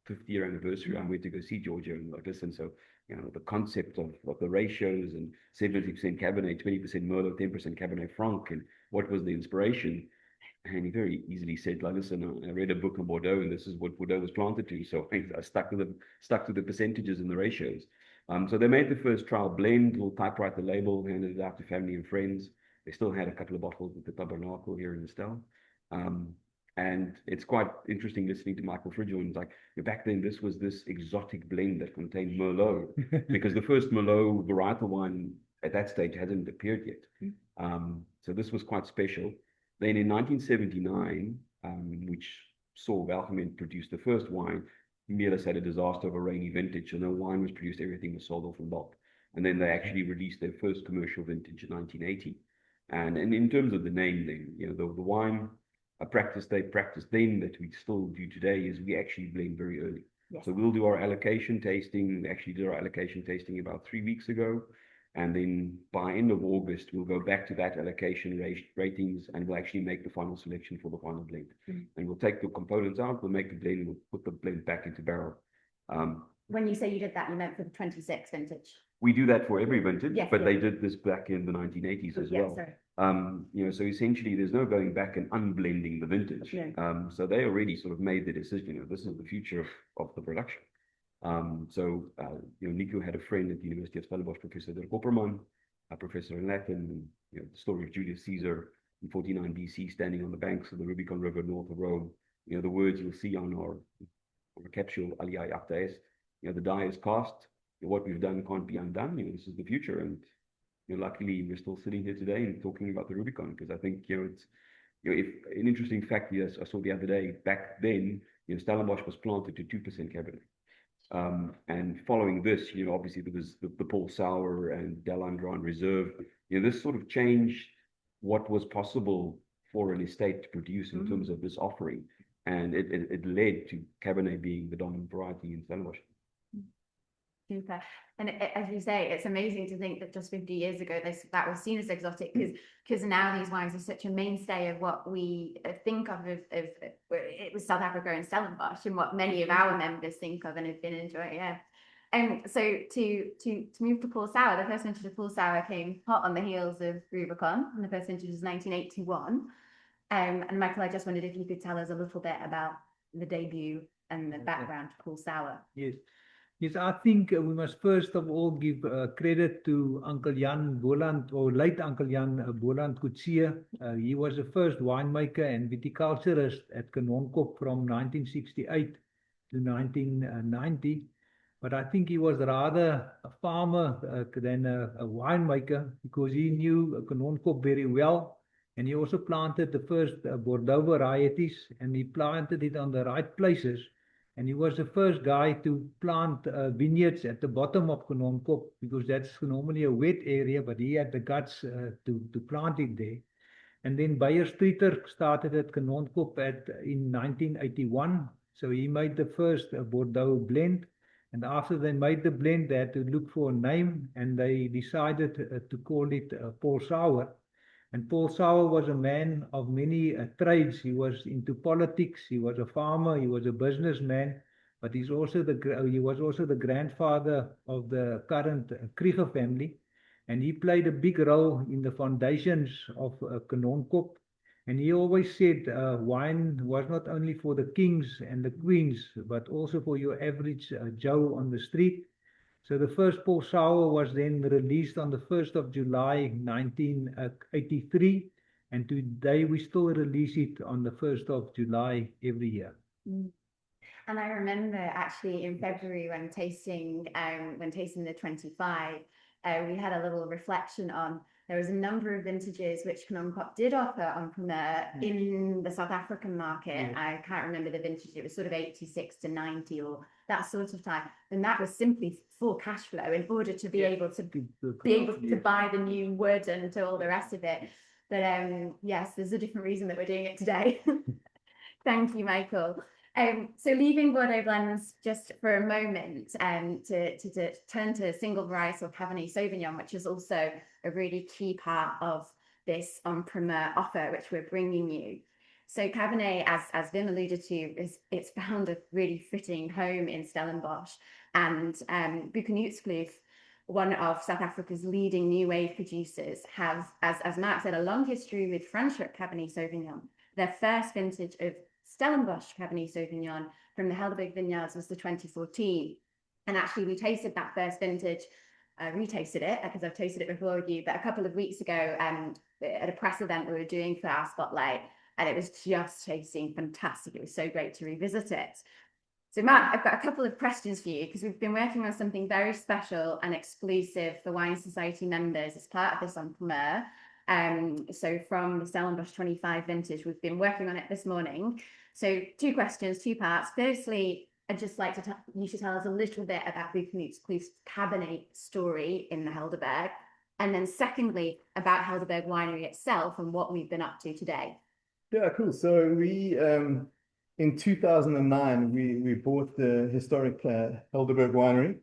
50th anniversary, I went to go see Giorgio and like, listen, so the concept of the ratios and 70% Cabernet, 20% Merlot, 10% Cabernet Franc, and what was the inspiration. And he very easily said, like, listen, I read a book on Bordeaux, and this is what Bordeaux was planted to. So I stuck to the percentages and the ratios. So they made the first trial blend, little typewrite the label, handed it out to family and friends. They still had a couple of bottles at the Tabernacle here in Estelle. And it's quite interesting listening to Michael Fridjohn. Like, back then, this was this exotic blend that contained Merlot, because the first Merlot varietal wine at that stage hadn't appeared yet. So this was quite special. Then in 1979, which saw Welgemeent produce the first wine, Meerlus had a disaster of a rainy vintage, so no wine was produced, everything was sold off in bulk. And then they actually released their first commercial vintage in 1980. And in terms of the name, then, the wine practice they practiced then that we still do today is we actually blend very early. Yes. So we'll do our allocation tasting. We actually did our allocation tasting about 3 weeks ago. And then by end of August, we'll go back to that allocation ratings, and we'll actually make the final selection for the final blend. And we'll take the components out, we'll make the blend, we'll put the blend back into barrel. When you say you did that, you meant for the 26 vintage? We do that for every vintage, yes, but they did this back in the 1980s as well. Sorry. So essentially there's no going back and unblending the vintage. No. So they already sort of made the decision, this is the future of the production. Nico had a friend at the University of Stellenbosch, Professor Dirk Opperman, a professor in Latin, and the story of Julius Caesar in 49 BC standing on the banks of the Rubicon River north of Rome. The words you'll see on our capsule, Alia Acta est, the die is cast, what we've done can't be undone, this is the future. And luckily we're still sitting here today and talking about the Rubicon, because I think it's if an interesting fact I saw the other day, back then Stellenbosch was planted to 2% Cabernet. And following this, obviously there was the Paul Sauer and Delandron Reserve. This sort of changed what was possible for an estate to produce in terms of this offering. And it led to Cabernet being the dominant variety in Stellenbosch. Super. And as you say, it's amazing to think that just 50 years ago that was seen as exotic, because now these wines are such a mainstay of what we think of it was South Africa and Stellenbosch, and what many of our members think of and have been enjoying. Yeah. So to move to Paul Sauer, the first vintage of Paul Sauer came hot on the heels of Rubicon, and the first vintage was 1981. And Michael, I just wondered if you could tell us a little bit about the debut and the background to Paul Sauer. Yes, I think we must first of all give credit to Uncle Jan Boland, or late Uncle Jan Boland Coetzee. He was the first winemaker and viticulturist at Kanonkop from 1968 to 1990. But I think he was rather a farmer than a winemaker, because he knew Kanonkop very well. And he also planted the first Bordeaux varieties, and he planted it on the right places. And he was the first guy to plant vineyards at the bottom of Kanonkop, because that's normally a wet area, but he had the guts to plant it there. And then Beyer Streeter started at Kanonkop in 1981. So he made the first Bordeaux blend. And after they made the blend, they had to look for a name, and they decided to call it Paul Sauer. And Paul Sauer was a man of many trades. He was into politics. He was a farmer. He was a businessman. But he was also the grandfather of the current Krieger family. And he played a big role in the foundations of Kanonkop. And he always said wine was not only for the kings and the queens, but also for your average Joe on the street. So the first Paul Sauer was then released on the 1st of July 1983, And today we still release it on the 1st of July every year. And I remember actually in February when tasting the 25, we had a little reflection on there was a number of vintages which Knonkoop did offer on Primeur in the South African market. I can't remember the vintage, it was sort of 86 to 90 or that sort of time. And that was simply for cash flow in order to be able to buy the new wood and to all the rest of it. But yes, there's a different reason that we're doing it today. Thank you, Michael. So leaving Bordeaux blends just for a moment to turn to single varietal Cabernet Sauvignon, which is also a really key part of this on Primeur offer, which we're bringing you. So Cabernet, as Wim alluded to, it's found a really fitting home in Stellenbosch, and Buchenhutskloof, one of South Africa's leading new wave producers, has, as Marc said, a long history with Franschhoek Cabernet Sauvignon. Their first vintage of Stellenbosch Cabernet Sauvignon from the Helderberg vineyards was the 2014. And actually we tasted that first vintage, retasted it because I've tasted it before with you, but a couple of weeks ago at a press event we were doing for our spotlight, and it was just tasting fantastic. It was so great to revisit it. So Marc, I've got a couple of questions for you because we've been working on something very special and exclusive for Wine Society members as part of this on Primeur. So from the Stellenbosch 25 vintage, we've been working on it this morning. So 2 questions, 2 parts. Firstly, I'd just like to you should tell us a little bit about Buchenhutskloof Cabernet story in the Helderberg. And then secondly, about Helderberg Winery itself and what we've been up to today. Yeah, cool. So we, in 2009, we bought the historic Helderberg Winery.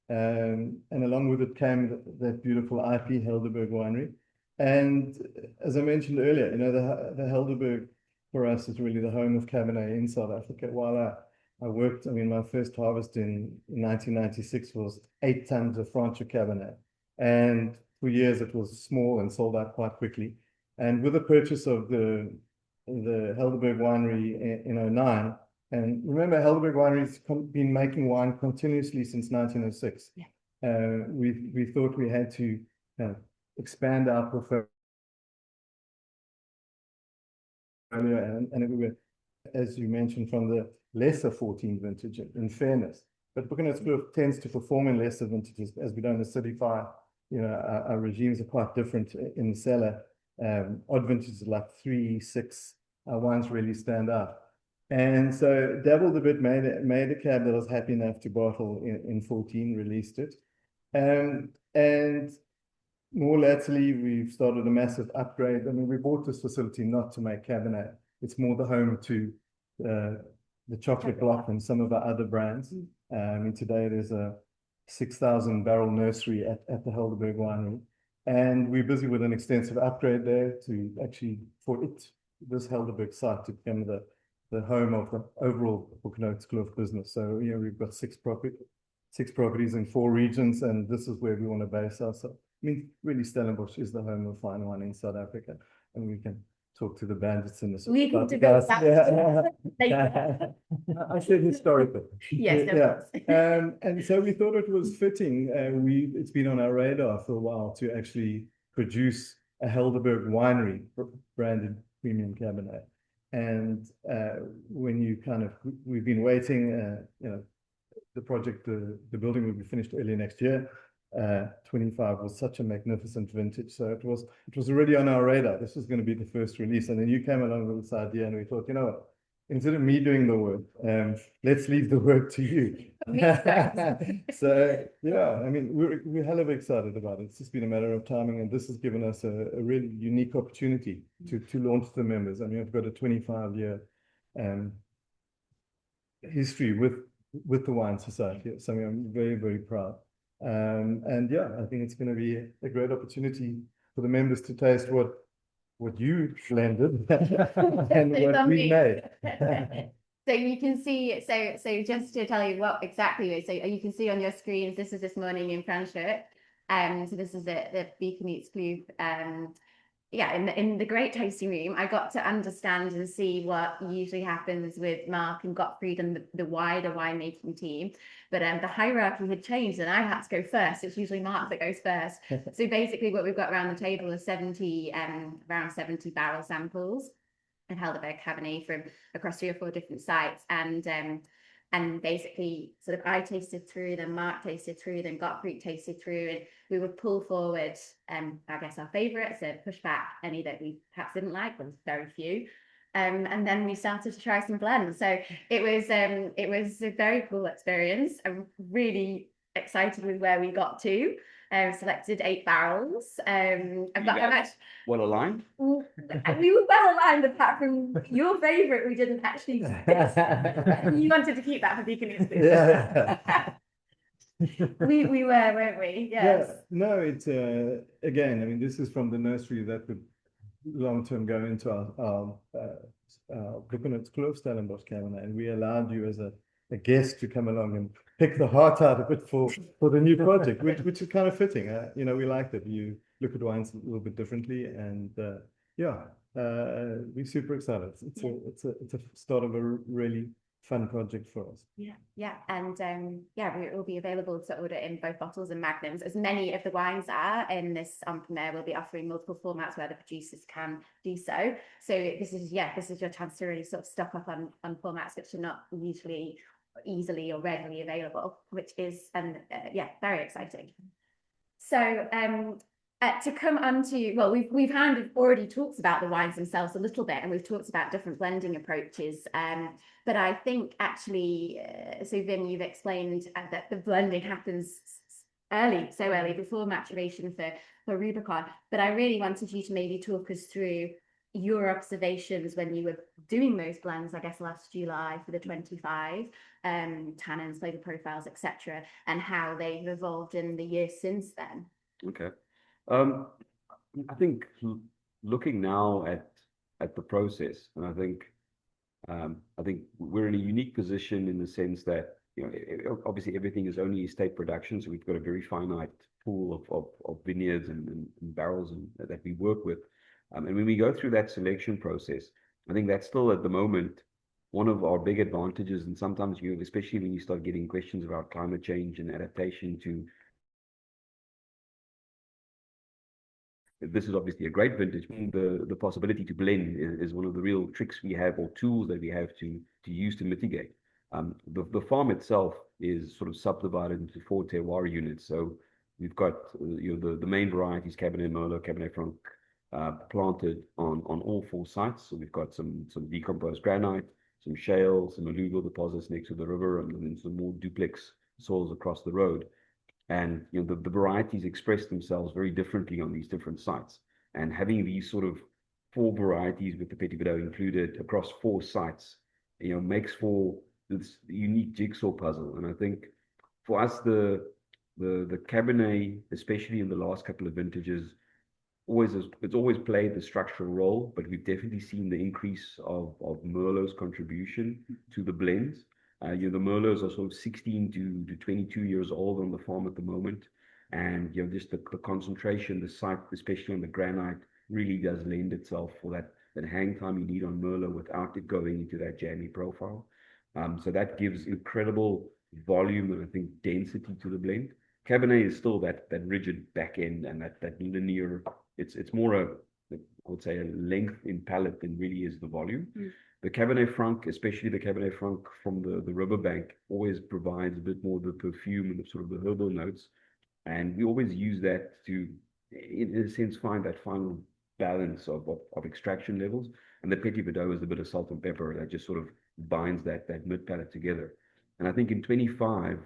And along with it came that beautiful IP Helderberg Winery. And as I mentioned earlier, you know, the Helderberg for us is really the home of Cabernet in South Africa. While I worked, I mean, my first harvest in 1996 was 8 tons of Franschhoek Cabernet. And for years it was small and sold out quite quickly. And with the purchase of the Helderberg Winery in 2009, and remember, Helderberg Winery's been making wine continuously since 1906. Yeah. We thought we had to expand our portfolio, and we were, as you mentioned, from the lesser 14 vintage, in fairness. But Buchenhutskloof tends to perform in lesser vintages as we don't acidify. You know, our regimes are quite different in the cellar. Odd vintages like 3, 6, our wines really stand out. And so dabbled a bit, made a cab that I was happy enough to bottle in 14, released it. And more latterly, we've started a massive upgrade. I mean, we bought this facility not to make Cabernet. It's more the home to the chocolate block and some of our other brands. I mean, today there's a 6,000 barrel nursery at the Helderberg Winery. And we're busy with an extensive upgrade there to actually, for this Helderberg site to become the home of the overall Buchenhutskloof business. So, you know, we've got 6 properties in 4 regions, and this is where we want to base ourselves. I mean, really, Stellenbosch is the home of fine wine in South Africa, and we can talk to the bandits in this. We can develop that. Yeah. I said historical. Yes, of course. And so we thought it was fitting. It's been on our radar for a while to actually produce a Helderberg Winery branded premium Cabernet. And when you we've been waiting, you know, the project, the building will be finished early next year. 25 was such a magnificent vintage, so it was already on our radar. This was going to be the first release, and then you came along with this idea, and we thought, you know what, instead of me doing the work, let's leave the work to you. So yeah, I mean, we're hell of excited about it. It's just been a matter of timing, and this has given us a really unique opportunity to launch the members. I mean, I've got a 25-year history with the Wine Society, something I'm very, very proud. And yeah, I think it's going to be a great opportunity for the members to taste what you blended and what we made. So you can see, so just to tell you what exactly, so you can see on your screens, this is this morning in Franschhoek. So this is the Buchenhutskloof yeah, in the great tasting room, I got to understand and see what usually happens with Mark and Gottfried and the wider winemaking team. But the hierarchy had changed, and I had to go first. It's usually Mark that goes first. So basically, what we've got around the table is around 70 barrel samples and Helderberg Cabernet from across 3 or 4 different sites. And basically, sort of, I tasted through, then Mark tasted through, then Gottfried tasted through, and we would pull forward, I guess, our favourites and push back any that we perhaps didn't like. There was very few. And then we started to try some blends. So it was a very cool experience. I'm really excited with where we got to. Selected 8 barrels. I'm actually well aligned. we were well aligned, apart from your favourite. We didn't actually. You wanted to keep that for Beacon Exclusive. Yeah. We were, weren't we? Yes. Yeah, no, it's again, I mean, this is from the nursery that would long term go into our Primeur Stellenbosch cabinet, and we allowed you as a guest to come along and pick the heart out of it for the new project, which is kind of fitting. You know, we like that you look at wines a little bit differently, and yeah, we're super excited. It's a start of a really fun project for us. Yeah, and yeah, it will be available to order in both bottles and magnums. As many of the wines are in this Primeur, we'll be offering multiple formats where the producers can do so. So this is your chance to really sort of stock up on formats which are not usually easily or readily available, which is yeah, very exciting. So to come on to, well, we've kind of already talked about the wines themselves a little bit, and we've talked about different blending approaches. But I think actually, so Vin, you've explained that the blending happens so early before maturation for Rubicon. But I really wanted you to maybe talk us through your observations when you were doing those blends, I guess last July for the 25, tannins, flavor profiles, etc., and how they've evolved in the years since then. Okay. I think looking now at the process, and I think we're in a unique position in the sense that, you know, obviously everything is only estate production, so we've got a very finite pool of vineyards and barrels that we work with. And when we go through that selection process, I think that's still at the moment one of our big advantages. And sometimes especially when you start getting questions about climate change and adaptation to, this is obviously a great vintage. The possibility to blend is one of the real tricks we have, or tools that we have to use to mitigate. The farm itself is sort of subdivided into 4 terroir units. So we've got the main varieties, Cabernet Merlot, Cabernet Franc, planted on all 4 sites. So we've got some decomposed granite, some shale, some alluvial deposits next to the river, and then some more duplex soils across the road. And the varieties express themselves very differently on these different sites. And having these sort of 4 varieties with the Petit Verdot included across 4 sites, makes for this unique jigsaw puzzle. And I think for us, the Cabernet, especially in the last couple of vintages, it's always played the structural role, but we've definitely seen the increase of Merlot's contribution to the blends. The Merlots are sort of 16 to 22 years old on the farm at the moment. And just the concentration, the site, especially on the granite, really does lend itself for that hang time you need on Merlot without it going into that jammy profile. So that gives incredible volume and I think density to the blend. Cabernet is still that rigid back end and that linear. It's more I would say a length in palate than really is the volume. The Cabernet Franc, especially the Cabernet Franc from the riverbank, always provides a bit more of the perfume and the sort of the herbal notes. And we always use that to, in a sense, find that final balance of extraction levels. And the Petit Verdot is a bit of salt and pepper that just sort of binds that mid palate together. And I think in 25,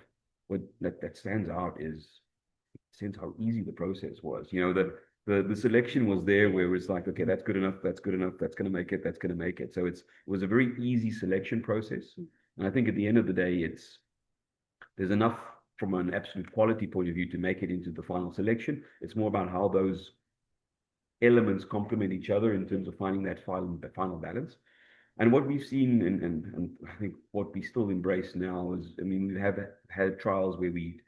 what that stands out is sense how easy the process was. The selection was there where it's like, okay, that's good enough, that's good enough, that's going to make it, that's going to make it. So it was a very easy selection process. And I think at the end of the day, there's enough from an absolute quality point of view to make it into the final selection. It's more about how those elements complement each other in terms of finding that final balance. And what we've seen, and I think what we still embrace now is, I mean, we have had trials where we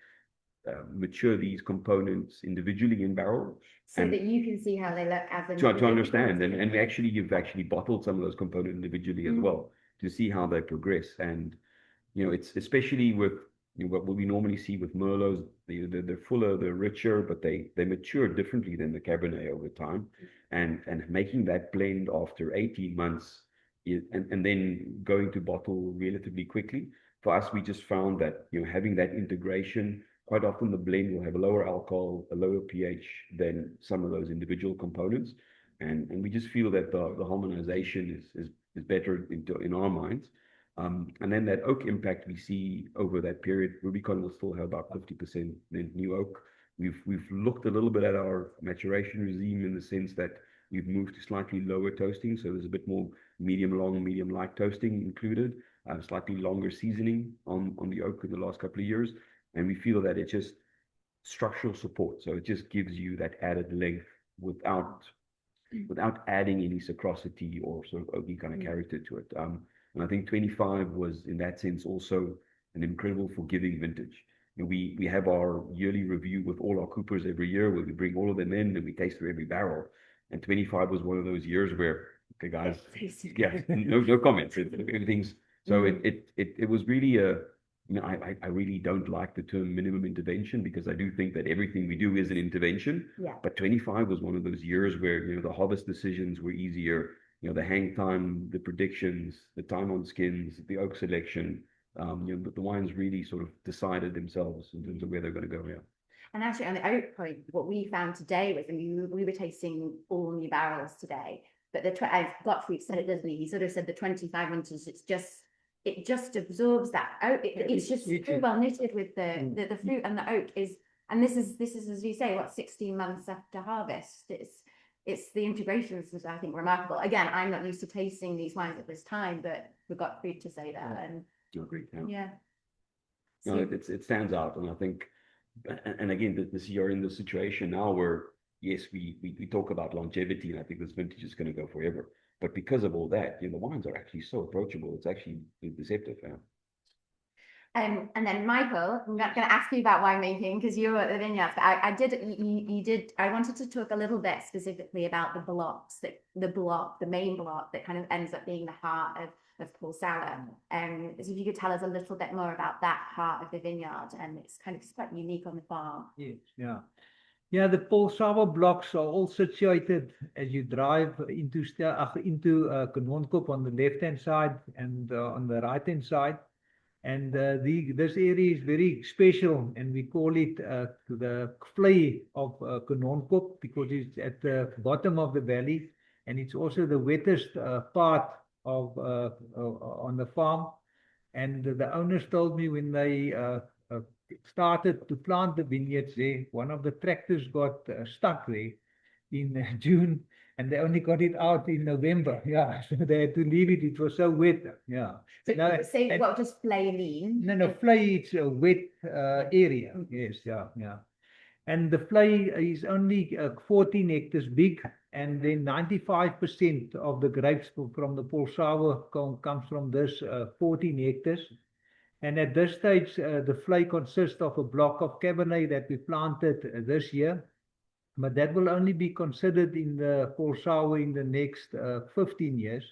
mature these components individually in barrel. So And that you can see how they look as an to individual. understand, and you've actually bottled some of those components individually as well to see how they progress. And it's especially with what we normally see with Merlots, they're fuller, they're richer, but they mature differently than the Cabernet over time. And making that blend after 18 months and then going to bottle relatively quickly. For us, we just found that having that integration, quite often the blend will have a lower alcohol, a lower pH than some of those individual components. And we just feel that the harmonization is better in our minds. And then that oak impact we see over that period, Rubicon will still have about 50% new oak. We've looked a little bit at our maturation regime in the sense that we've moved to slightly lower toasting, so there's a bit more medium long, medium light toasting included, slightly longer seasoning on the oak in the last couple of years, and we feel that it's just structural support, so it just gives you that added length without adding any sucrosity or sort of oaky kind of character to it. And I think 25 was, in that sense, also an incredible forgiving vintage. We have our yearly review with all our coopers every year, where we bring all of them in and we taste through every barrel. And 25 was one of those years where, okay, guys, yeah, no comments. Everything's so. It was really I really don't like the term minimum intervention, because I do think that everything we do is an intervention. Yeah. But 25 was one of those years where the harvest decisions were easier. The hang time, the predictions, the time on skins, the oak selection, the wines really sort of decided themselves in terms of where they're going to go. Yeah. And actually, on the oak point, what we found today was, we were tasting all new barrels today, but as Gottfried said it, doesn't he? He sort of said the 25 inches, it just absorbs that oak. It's just so well knitted with the fruit, and the oak is, and this is as you say, 16 months after harvest. It's the integration is, I think, remarkable. Again, I'm not used to tasting these wines at this time, but we got food to say that. And I agree. yeah. No, it stands out, and I think, and again, this year in the situation now where yes, we talk about longevity, and I think this vintage is going to go forever. But because of all that, the wines are actually so approachable. It's actually deceptive. Yeah. And then Michael, I'm not going to ask you about winemaking because you're at the vineyards, but I wanted to talk a little bit specifically about the blocks, the main block that kind of ends up being the heart of Paul Sauer. So if you could tell us a little bit more about that part of the vineyard, and it's quite unique on the farm. Yes, yeah. Yeah, the Paul Sauer blocks are all situated as you drive into Kanonkop on the left-hand side and on the right-hand side. And this area is very special, and we call it the vlei of Kanonkop, because it's at the bottom of the valley, and it's also the wettest part of on the farm. And the owners told me when they started to plant the vineyards there, one of the tractors got stuck there in June, and they only got it out in November. Yeah, so they had to leave it. It was so wet. Yeah. So what does vlei mean? No, vlei, it's a wet area. Yes, yeah. And the vlei is only 14 hectares big, and then 95% of the grapes from the Paul Sauer comes from this 14 hectares. And at this stage, the vlei consists of a block of Cabernet that we planted this year, but that will only be considered in the Paul Sauer in the next 15 years.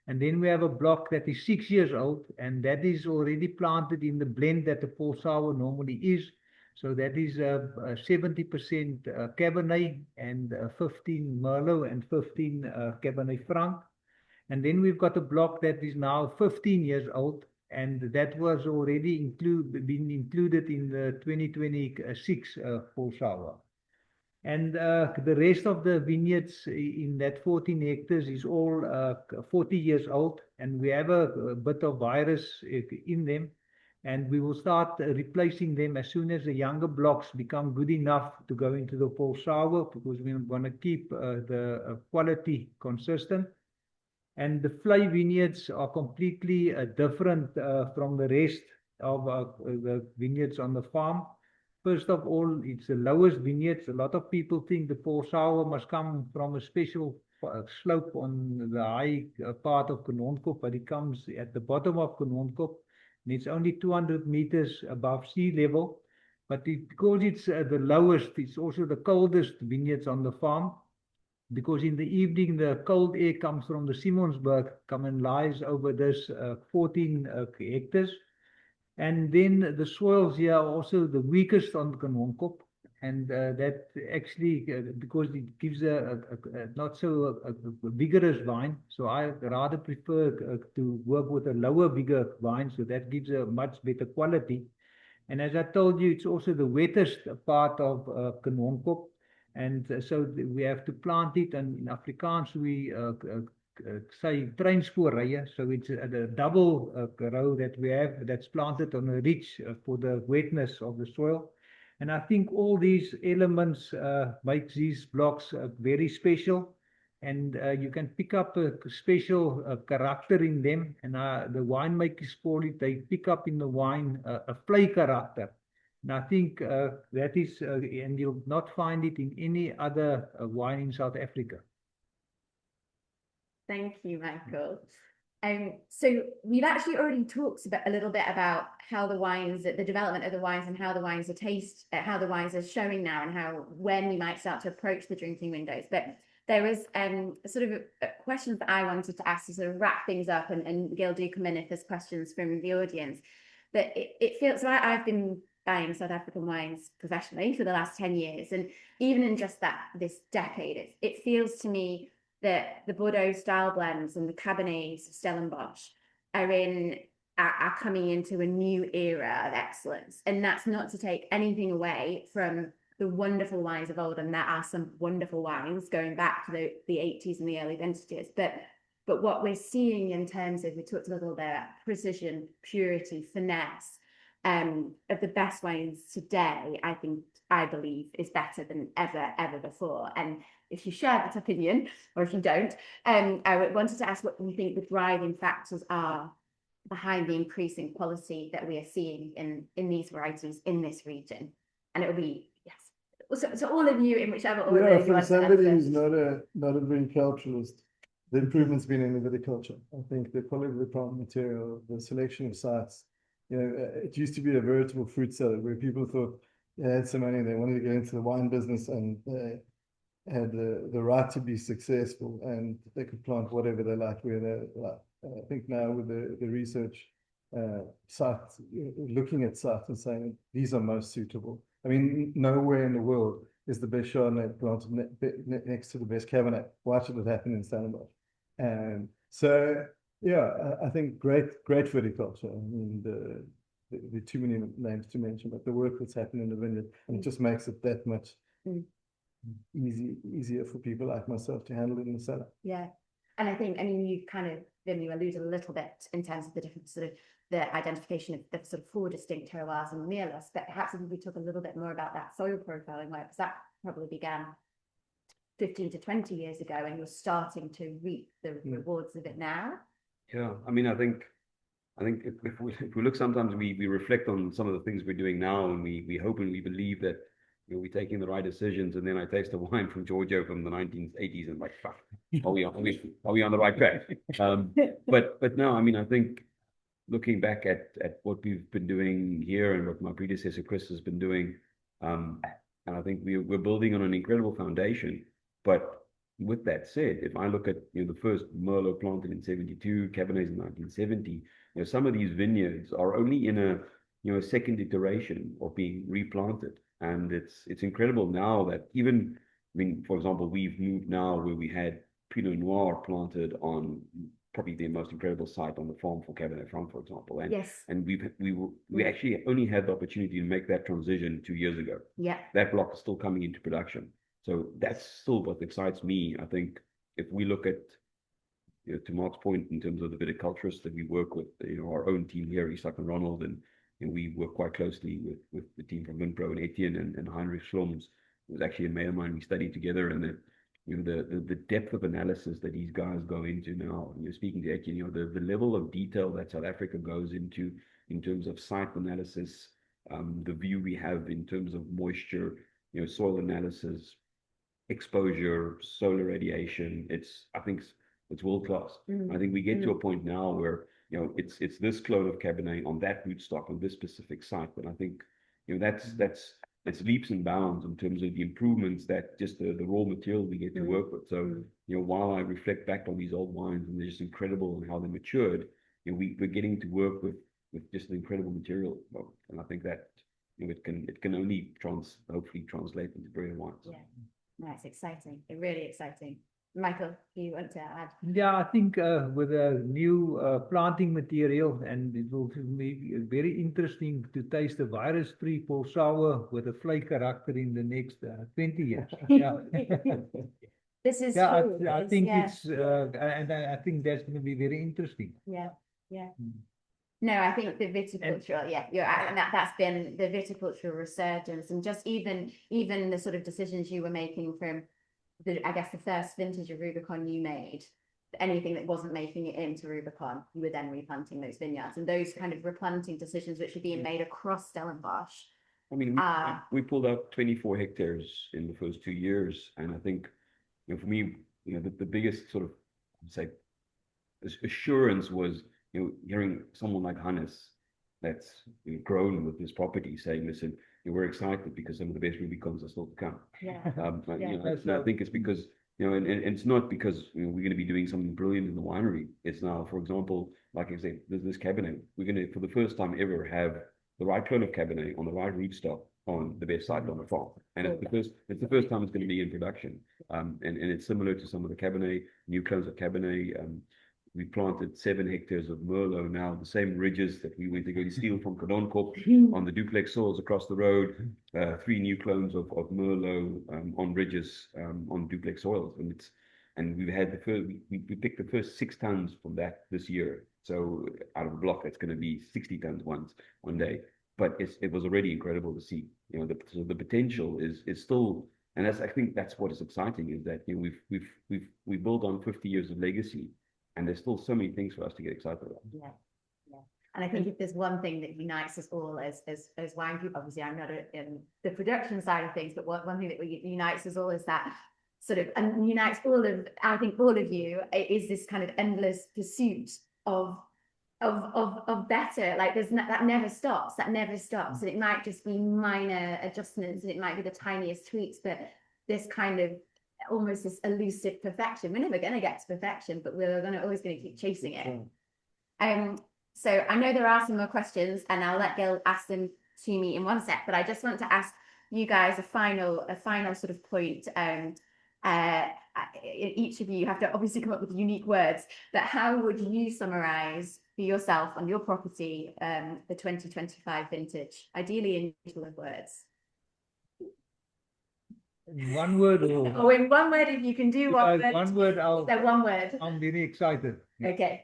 And then we have a block that is 6 years old, and that is already planted in the blend that the Paul Sauer normally is. So that is 70% Cabernet and 15 Merlot and 15 Cabernet Franc. And then we've got a block that is now 15 years old, and that was already been included in the 2026 Paul Sauer. And the rest of the vineyards in that 14 hectares is all 40 years old, and we have a bit of virus in them, and we will start replacing them as soon as the younger blocks become good enough to go into the Paul Sauer, because we want to keep the quality consistent. And the vlei vineyards are completely different from the rest of the vineyards on the farm. First of all, it's the lowest vineyards. A lot of people think the Paul Sauer must come from a special slope on the high part of Kanonkop, but it comes at the bottom of Kanonkop, and it's only 200 meters above sea level. But because it's the lowest, it's also the coldest vineyards on the farm. Because in the evening, the cold air comes from the Simonsberg, come and lies over this 14 hectares. And then the soils here are also the weakest on the Kanonkop. And that actually, because it gives a not so vigorous vine. So I rather prefer to work with a lower vigor vine. So that gives a much better quality. And as I told you, it's also the wettest part of Kanonkop. And so we have to plant it. And in Afrikaans, we say treinsporrye. So it's a double row that we have that's planted on a ridge for the wetness of the soil. And I think all these elements make these blocks very special. And you can pick up a special character in them. And the winemakers call it, they pick up in the wine a play character. And I think that is, and you'll not find it in any other wine in South Africa. Thank you, Michael. So we've actually already talked a little bit about how the wines, the development of the wines, and how the wines are how the wines are showing now, and when we might start to approach the drinking windows. But there was sort of a question that I wanted to ask to sort of wrap things up, and Gil, do come in if there's questions from the audience. But it feels, so I've been buying South African wines professionally for the last 10 years, and even in just this decade, it feels to me that the Bordeaux style blends and the Cabernets of Stellenbosch are coming into a new era of excellence. And that's not to take anything away from the wonderful wines of old, and there are some wonderful wines going back to the 80s and the early vintages. But what we're seeing in terms of, we talked a little bit about precision, purity, finesse, of the best wines today, I believe is better than ever before. And if you share that opinion, or if you don't, I wanted to ask what you think the driving factors are behind the increasing quality that we are seeing in these varieties in this region. And it will be, yes, so all of you in whichever order Yeah, you for want to somebody answer. who's not a viticulturalist, the improvement's been in the viticulture. I think the quality of the plant material, the selection of sites. It used to be a veritable fruit salad where people thought they had some money, they wanted to get into the wine business, and they had the right to be successful, and they could plant whatever they like, where they like. I think now with the research sites, looking at sites and saying these are most suitable. I mean, nowhere in the world is the best Chardonnay planted next to the best Cabernet. Why should it happen in Stellenbosch? And so, yeah, I think great viticulture. I mean, the too many names to mention, but the work that's happened in the vineyard, and it just makes it that much easier for people like myself to handle it in the cellar. Yeah. And I mean, you kind of, you alluded a little bit in terms of the different sort of the identification of the sort of 4 distinct terroirs and mirrorless, but perhaps if we talk a little bit more about that soil profiling work, because that probably began 15 to 20 years ago, and you're starting to reap the rewards of it now. Yeah, I mean, I think if we look, sometimes we reflect on some of the things we're doing now, and we hope and we believe that we're taking the right decisions. And then I taste a wine from Giorgio from the 1980s, and like, fuck, are we on the right track? But no, I mean, I think looking back at what we've been doing here and what my predecessor Chris has been doing, and I think we're building on an incredible foundation. But with that said, if I look at the first Merlot planted in 72, Cabernets in 1970, some of these vineyards are only in a second iteration of being replanted, and it's incredible now that even, I mean, for example, we've moved now where we had Pinot Noir planted on probably the most incredible site on the farm for Cabernet Franc, for example, and yes, and we actually only had the opportunity to make that transition 2 years ago. Yeah, that block is still coming into production. So that's still what excites me. I think if we look at, to Mark's point, in terms of the viticulturists that we work with, our own team here, Isak and Ronald, and we work quite closely with the team from Winpro and Etienne and Heinrich Schloms. It was actually a mate of mine. We studied together, and the depth of analysis that these guys go into now. And you're speaking to Etienne, the level of detail that South Africa goes into in terms of site analysis, the view we have in terms of moisture, soil analysis, exposure, solar radiation. I think it's world class. I think we get to a point now where it's this clone of Cabernet on that rootstock on this specific site. But I think it's leaps and bounds in terms of the improvements that just the raw material we get to work with. So, while I reflect back on these old wines and they're just incredible and how they matured, we're getting to work with just an incredible material. And I think that it can only hopefully translate into brilliant wines. Yeah, no, it's exciting. It's really exciting. Michael, do you want to add? Yeah, I think with a new planting material, and it will be very interesting to taste the virus-free Paul Sour with a flake character in the next 20 years. Yeah, This is yeah, true. I think yeah. it's, and I think that's going to be very interesting. Yeah, yeah. No, I think the viticultural, and that's been the viticultural resurgence, and just even the sort of decisions you were making from the first vintage of Rubicon you made, anything that wasn't making it into Rubicon, you were then replanting those vineyards, and those kind of replanting decisions which are being made across Stellenbosch. I mean, we pulled out 24 hectares in the first 2 years, and I think, for me, the biggest sort of, I'd say, assurance was, hearing someone like Hannes that's grown with this property saying, listen, we're excited because some of the best Rubicons are still to come. Yeah. I think it's because, and it's not because we're going to be doing something brilliant in the winery. It's now, for example, like I said, there's this Cabernet. We're going to, for the first time ever, have the right clone of Cabernet on the right rootstock on the best site on the farm. And it's the first time it's going to be in production. And it's similar to some of the Cabernet, new clones of Cabernet. We planted 7 hectares of Merlot now, the same ridges that we went to go steal from Cadonkop on the duplex soils across the road. 3 new clones of Merlot on ridges on duplex soils, and we've had we picked the first 6 tons from that this year. So out of the block, that's going to be 60 tons one day. But it was already incredible to see. The potential is still, and I think that's what is exciting, is that we've built on 50 years of legacy. And there's still so many things for us to get excited about. Yeah. And I think if there's one thing that unites us all as wine people, obviously I'm not in the production side of things, but one thing that unites us all is that sort of, and unites all of you, is this kind of endless pursuit of better. Like that never stops. And it might just be minor adjustments, and it might be the tiniest tweaks, but this kind of almost this elusive perfection. We're never going to get to perfection, but we're always going to keep chasing it. So I know there are some more questions, and I'll let Gil ask them to me in one sec, but I just want to ask you guys a final sort of point. Each of you have to obviously come up with unique words, but how would you summarize for yourself on your property the 2025 vintage, ideally in 2 words? In one word, or in one word, if you can do one word. One word, one word. I'm very excited. Okay,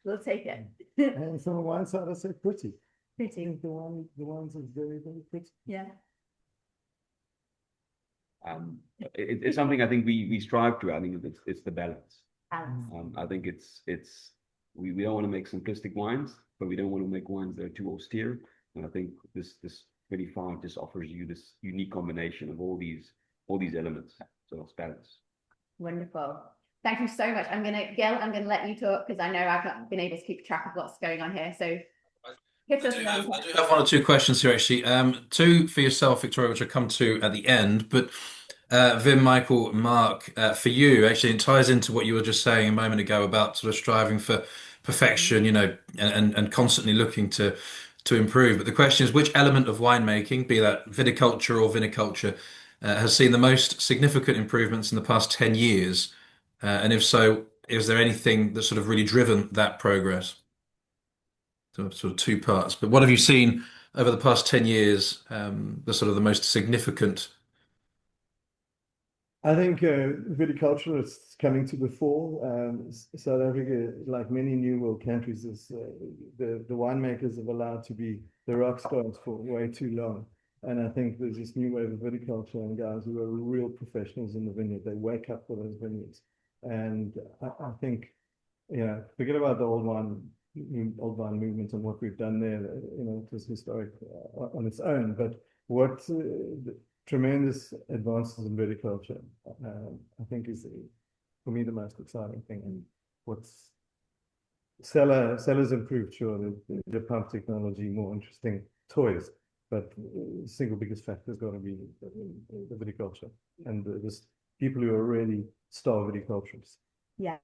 we'll take it. And from the wine side, I say pretty. I Pretty. think the wines are very, very pretty. Yeah. It's something I think we strive to. I think it's the balance. I think we don't want to make simplistic wines, but we don't want to make wines that are too austere. And I think this 25 just offers you this unique combination of all these elements. So it's balance. Wonderful. Thank you so much. Gil, I'm gonna let you talk because I know I've not been able to keep track of what's going on here. So I do have 1 or 2 questions here, actually. 2 for yourself, Victoria, which I'll come to at the end. But Vim, Michael, Mark, for you, actually, it ties into what you were just saying a moment ago about sort of striving for perfection, and constantly looking to improve. But the question is, which element of winemaking, be that viticulture or viniculture, has seen the most significant improvements in the past 10 years? And if so, is there anything that's sort of really driven that progress? So sort of 2 parts. But what have you seen over the past 10 years, the most significant? I think viticulture is coming to the fore. South Africa, like many new world countries, is the winemakers have allowed to be the rock stars for way too long. And I think there's this new wave of viticulture and guys who are real professionals in the vineyard. They wake up for those vineyards. And I think, forget about the old wine movement and what we've done there. It was historic on its own. But what tremendous advances in viticulture, I think, is for me the most exciting thing. And what's cellars improved, sure, the pump technology, more interesting toys. but single biggest factor is going to be the viticulture and the people who are really star viticulturists. Yeah.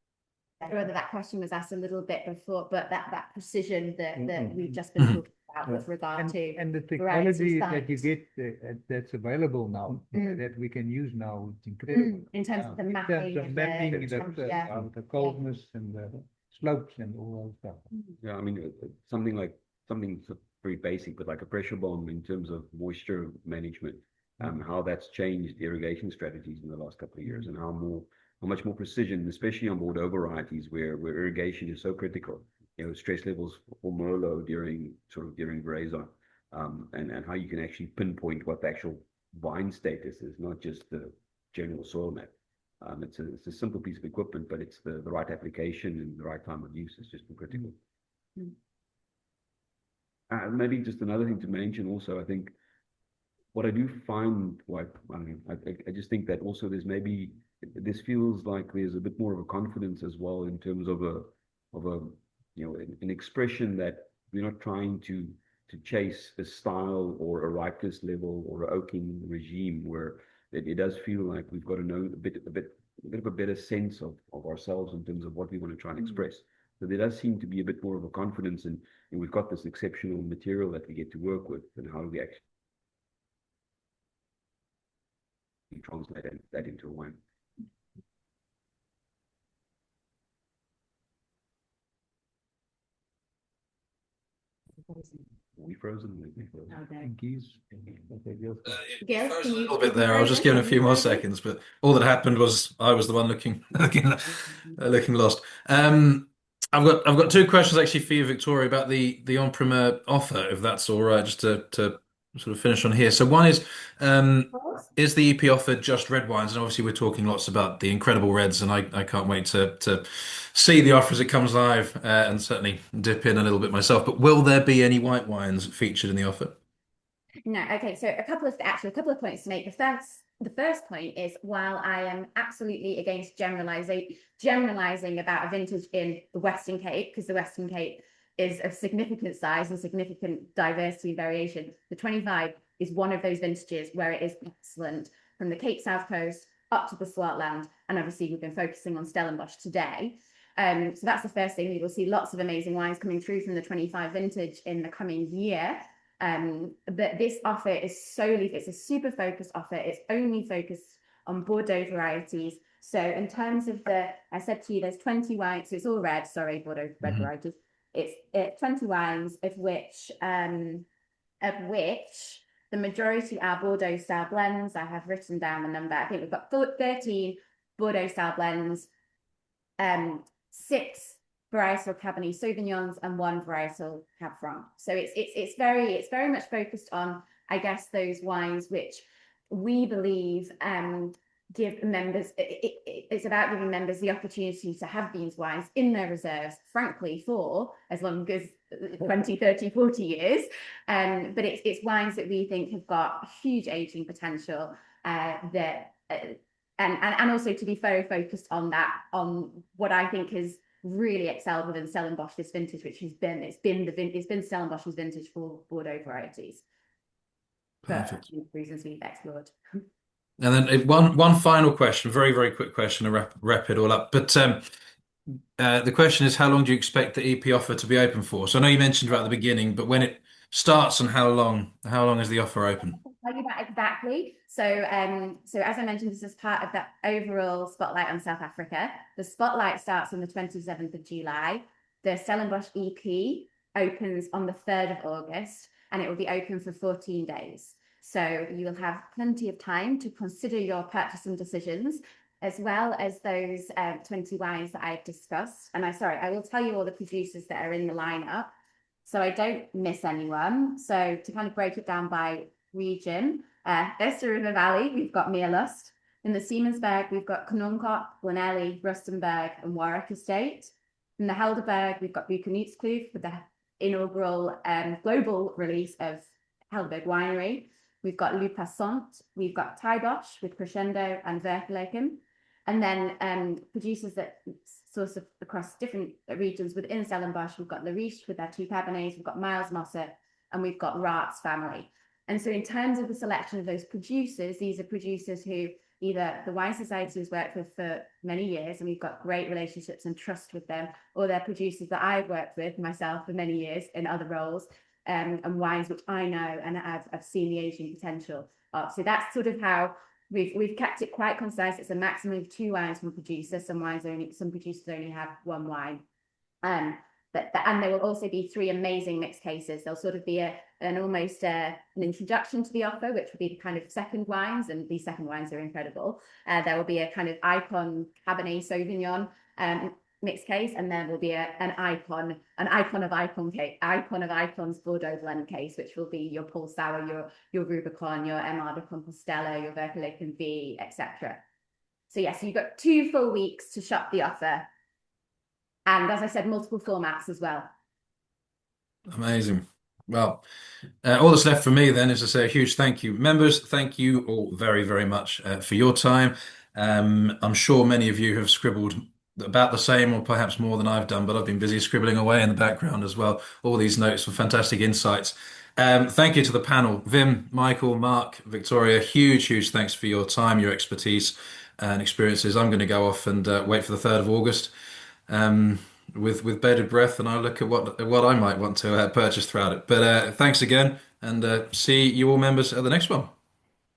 Whether that question was asked a little bit before, but that precision that we've just been talking about with regard to and the variety technology that you science. get that's available now that we can use now, it's incredible. In terms of the In mapping, terms of mapping, yeah. the coldness and the slopes and all those stuff. Yeah, I mean, something very basic, but like a pressure bomb in terms of moisture management, how that's changed irrigation strategies in the last couple of years, and how much more precision, especially on Bordeaux varieties where irrigation is so critical. You know, stress levels for Merlot during Grazon, and how you can actually pinpoint what the actual vine status is, not just the general soil map. It's a simple piece of equipment, but it's the right application and the right time of use is just critical. Maybe just another thing to mention also, I think what I do find, I just think that also this feels like there's a bit more of a confidence as well in terms of an expression that we're not trying to chase a style or a ripeness level or an oaking regime, where it does feel like we've got to know a bit of a better sense of ourselves in terms of what we want to try and express. So there does seem to be a bit more of a confidence, and we've got this exceptional material that we get to work with, and how do we actually translate that into a wine. We frozen? Thank you. Gail, Froze can a you little bit there. I was just giving a few more seconds, but all that happened was I was the one looking lost. I've got two questions actually for you, Victoria, about the En Primeur offer, if that's all right, just to sort of finish on here. So one is the EP offer just red wines? And obviously we're talking lots about the incredible reds, and I can't wait to see the offer as it comes live, and certainly dip in a little bit myself. But will there be any white wines featured in the offer? No, okay, so a couple of points to make. The first point is, while I am absolutely against generalizing about a vintage in the Western Cape, because the Western Cape is of significant size and significant diversity and variation, the 25 is one of those vintages where it is excellent from the Cape South Coast up to the Swartland, and obviously we've been focusing on Stellenbosch today. So that's the first thing. We will see lots of amazing wines coming through from the 25 vintage in the coming year. But this offer is it's a super focused offer. It's only focused on Bordeaux varieties. So in terms of I said to you, there's 20 wines. So it's all red, sorry, Bordeaux red varieties. It's 20 wines, of which the majority are Bordeaux style blends. I have written down the number. I think we've got 13 Bordeaux style blends, 6 varietal Cabernet Sauvignons, and 1 varietal Cab Franc. So it's very much focused on, I guess, those wines which we believe give members. It's about giving members the opportunity to have these wines in their reserves, frankly, for as long as 20, 30, 40 years. But it's wines that we think have got huge aging potential, and also to be very focused on what I think is really excelled within Stellenbosch this vintage, which has been Stellenbosch's vintage for Bordeaux varieties. Perfect. For reasons we've explored. And then one final question, very, very quick question to wrap it all up. But the question is, how long do you expect the EP offer to be open for? So I know you mentioned right at the beginning, but when it starts and how long is the offer open? I'll tell you that exactly. So as I mentioned, this is part of that overall spotlight on South Africa. The spotlight starts on the 27th of July. The Stellenbosch EP opens on the 3rd of August, and it will be open for 14 days. So you will have plenty of time to consider your purchasing decisions, as well as those 20 wines that I've discussed. And I will tell you all the producers that are in the lineup, so I don't miss anyone. So to kind of break it down by region, Esther River Valley, we've got Meerlust. In the Siemensberg, we've got Knonkop, Glenelly, Rustenburg, and Warwick Estate. In the Helderberg, we've got Buchenitskloof with the inaugural global release of Helderberg Winery. We've got Le Passant, we've got Taibosch with Crescendo and Verkelijken. And then producers that source across different regions within Stellenbosch, we've got Le Riche with their 2 Cabernets, we've got Miles Mossop, and we've got Raats family. And so in terms of the selection of those producers, these are producers who either the Wine Society has worked with for many years and we've got great relationships and trust with them, or they're producers that I've worked with myself for many years in other roles, and wines which I know and I've seen the aging potential of. So that's sort of how we've kept it quite concise. It's a maximum of 2 wines from a producer. Some producers only have 1 wine. And there will also be 3 amazing mixed cases. There'll sort of be almost an introduction to the offer, which will be the kind of second wines, and these second wines are incredible. There will be a kind of icon Cabernet Sauvignon mixed case, and then will be an icon of icons Bordeaux blend case, which will be your Paul Sour, your Rubicon, your Emard de Compostela, your Verkelijken V, etc. So yes, you've got 2 full weeks to shop the offer. And as I said, multiple formats as well. Amazing. Well, all that's left for me then is to say a huge thank you. Members, thank you all very, very much for your time. I'm sure many of you have scribbled about the same or perhaps more than I've done, but I've been busy scribbling away in the background as well. All these notes were fantastic insights. Thank you to the panel. Vim, Michael, Mark, Victoria, huge thanks for your time, your expertise and experiences. I'm going to go off and wait for the 3rd of August. With bated breath, and I'll look at what I might want to purchase throughout it. But thanks again, and see you all members at the next one.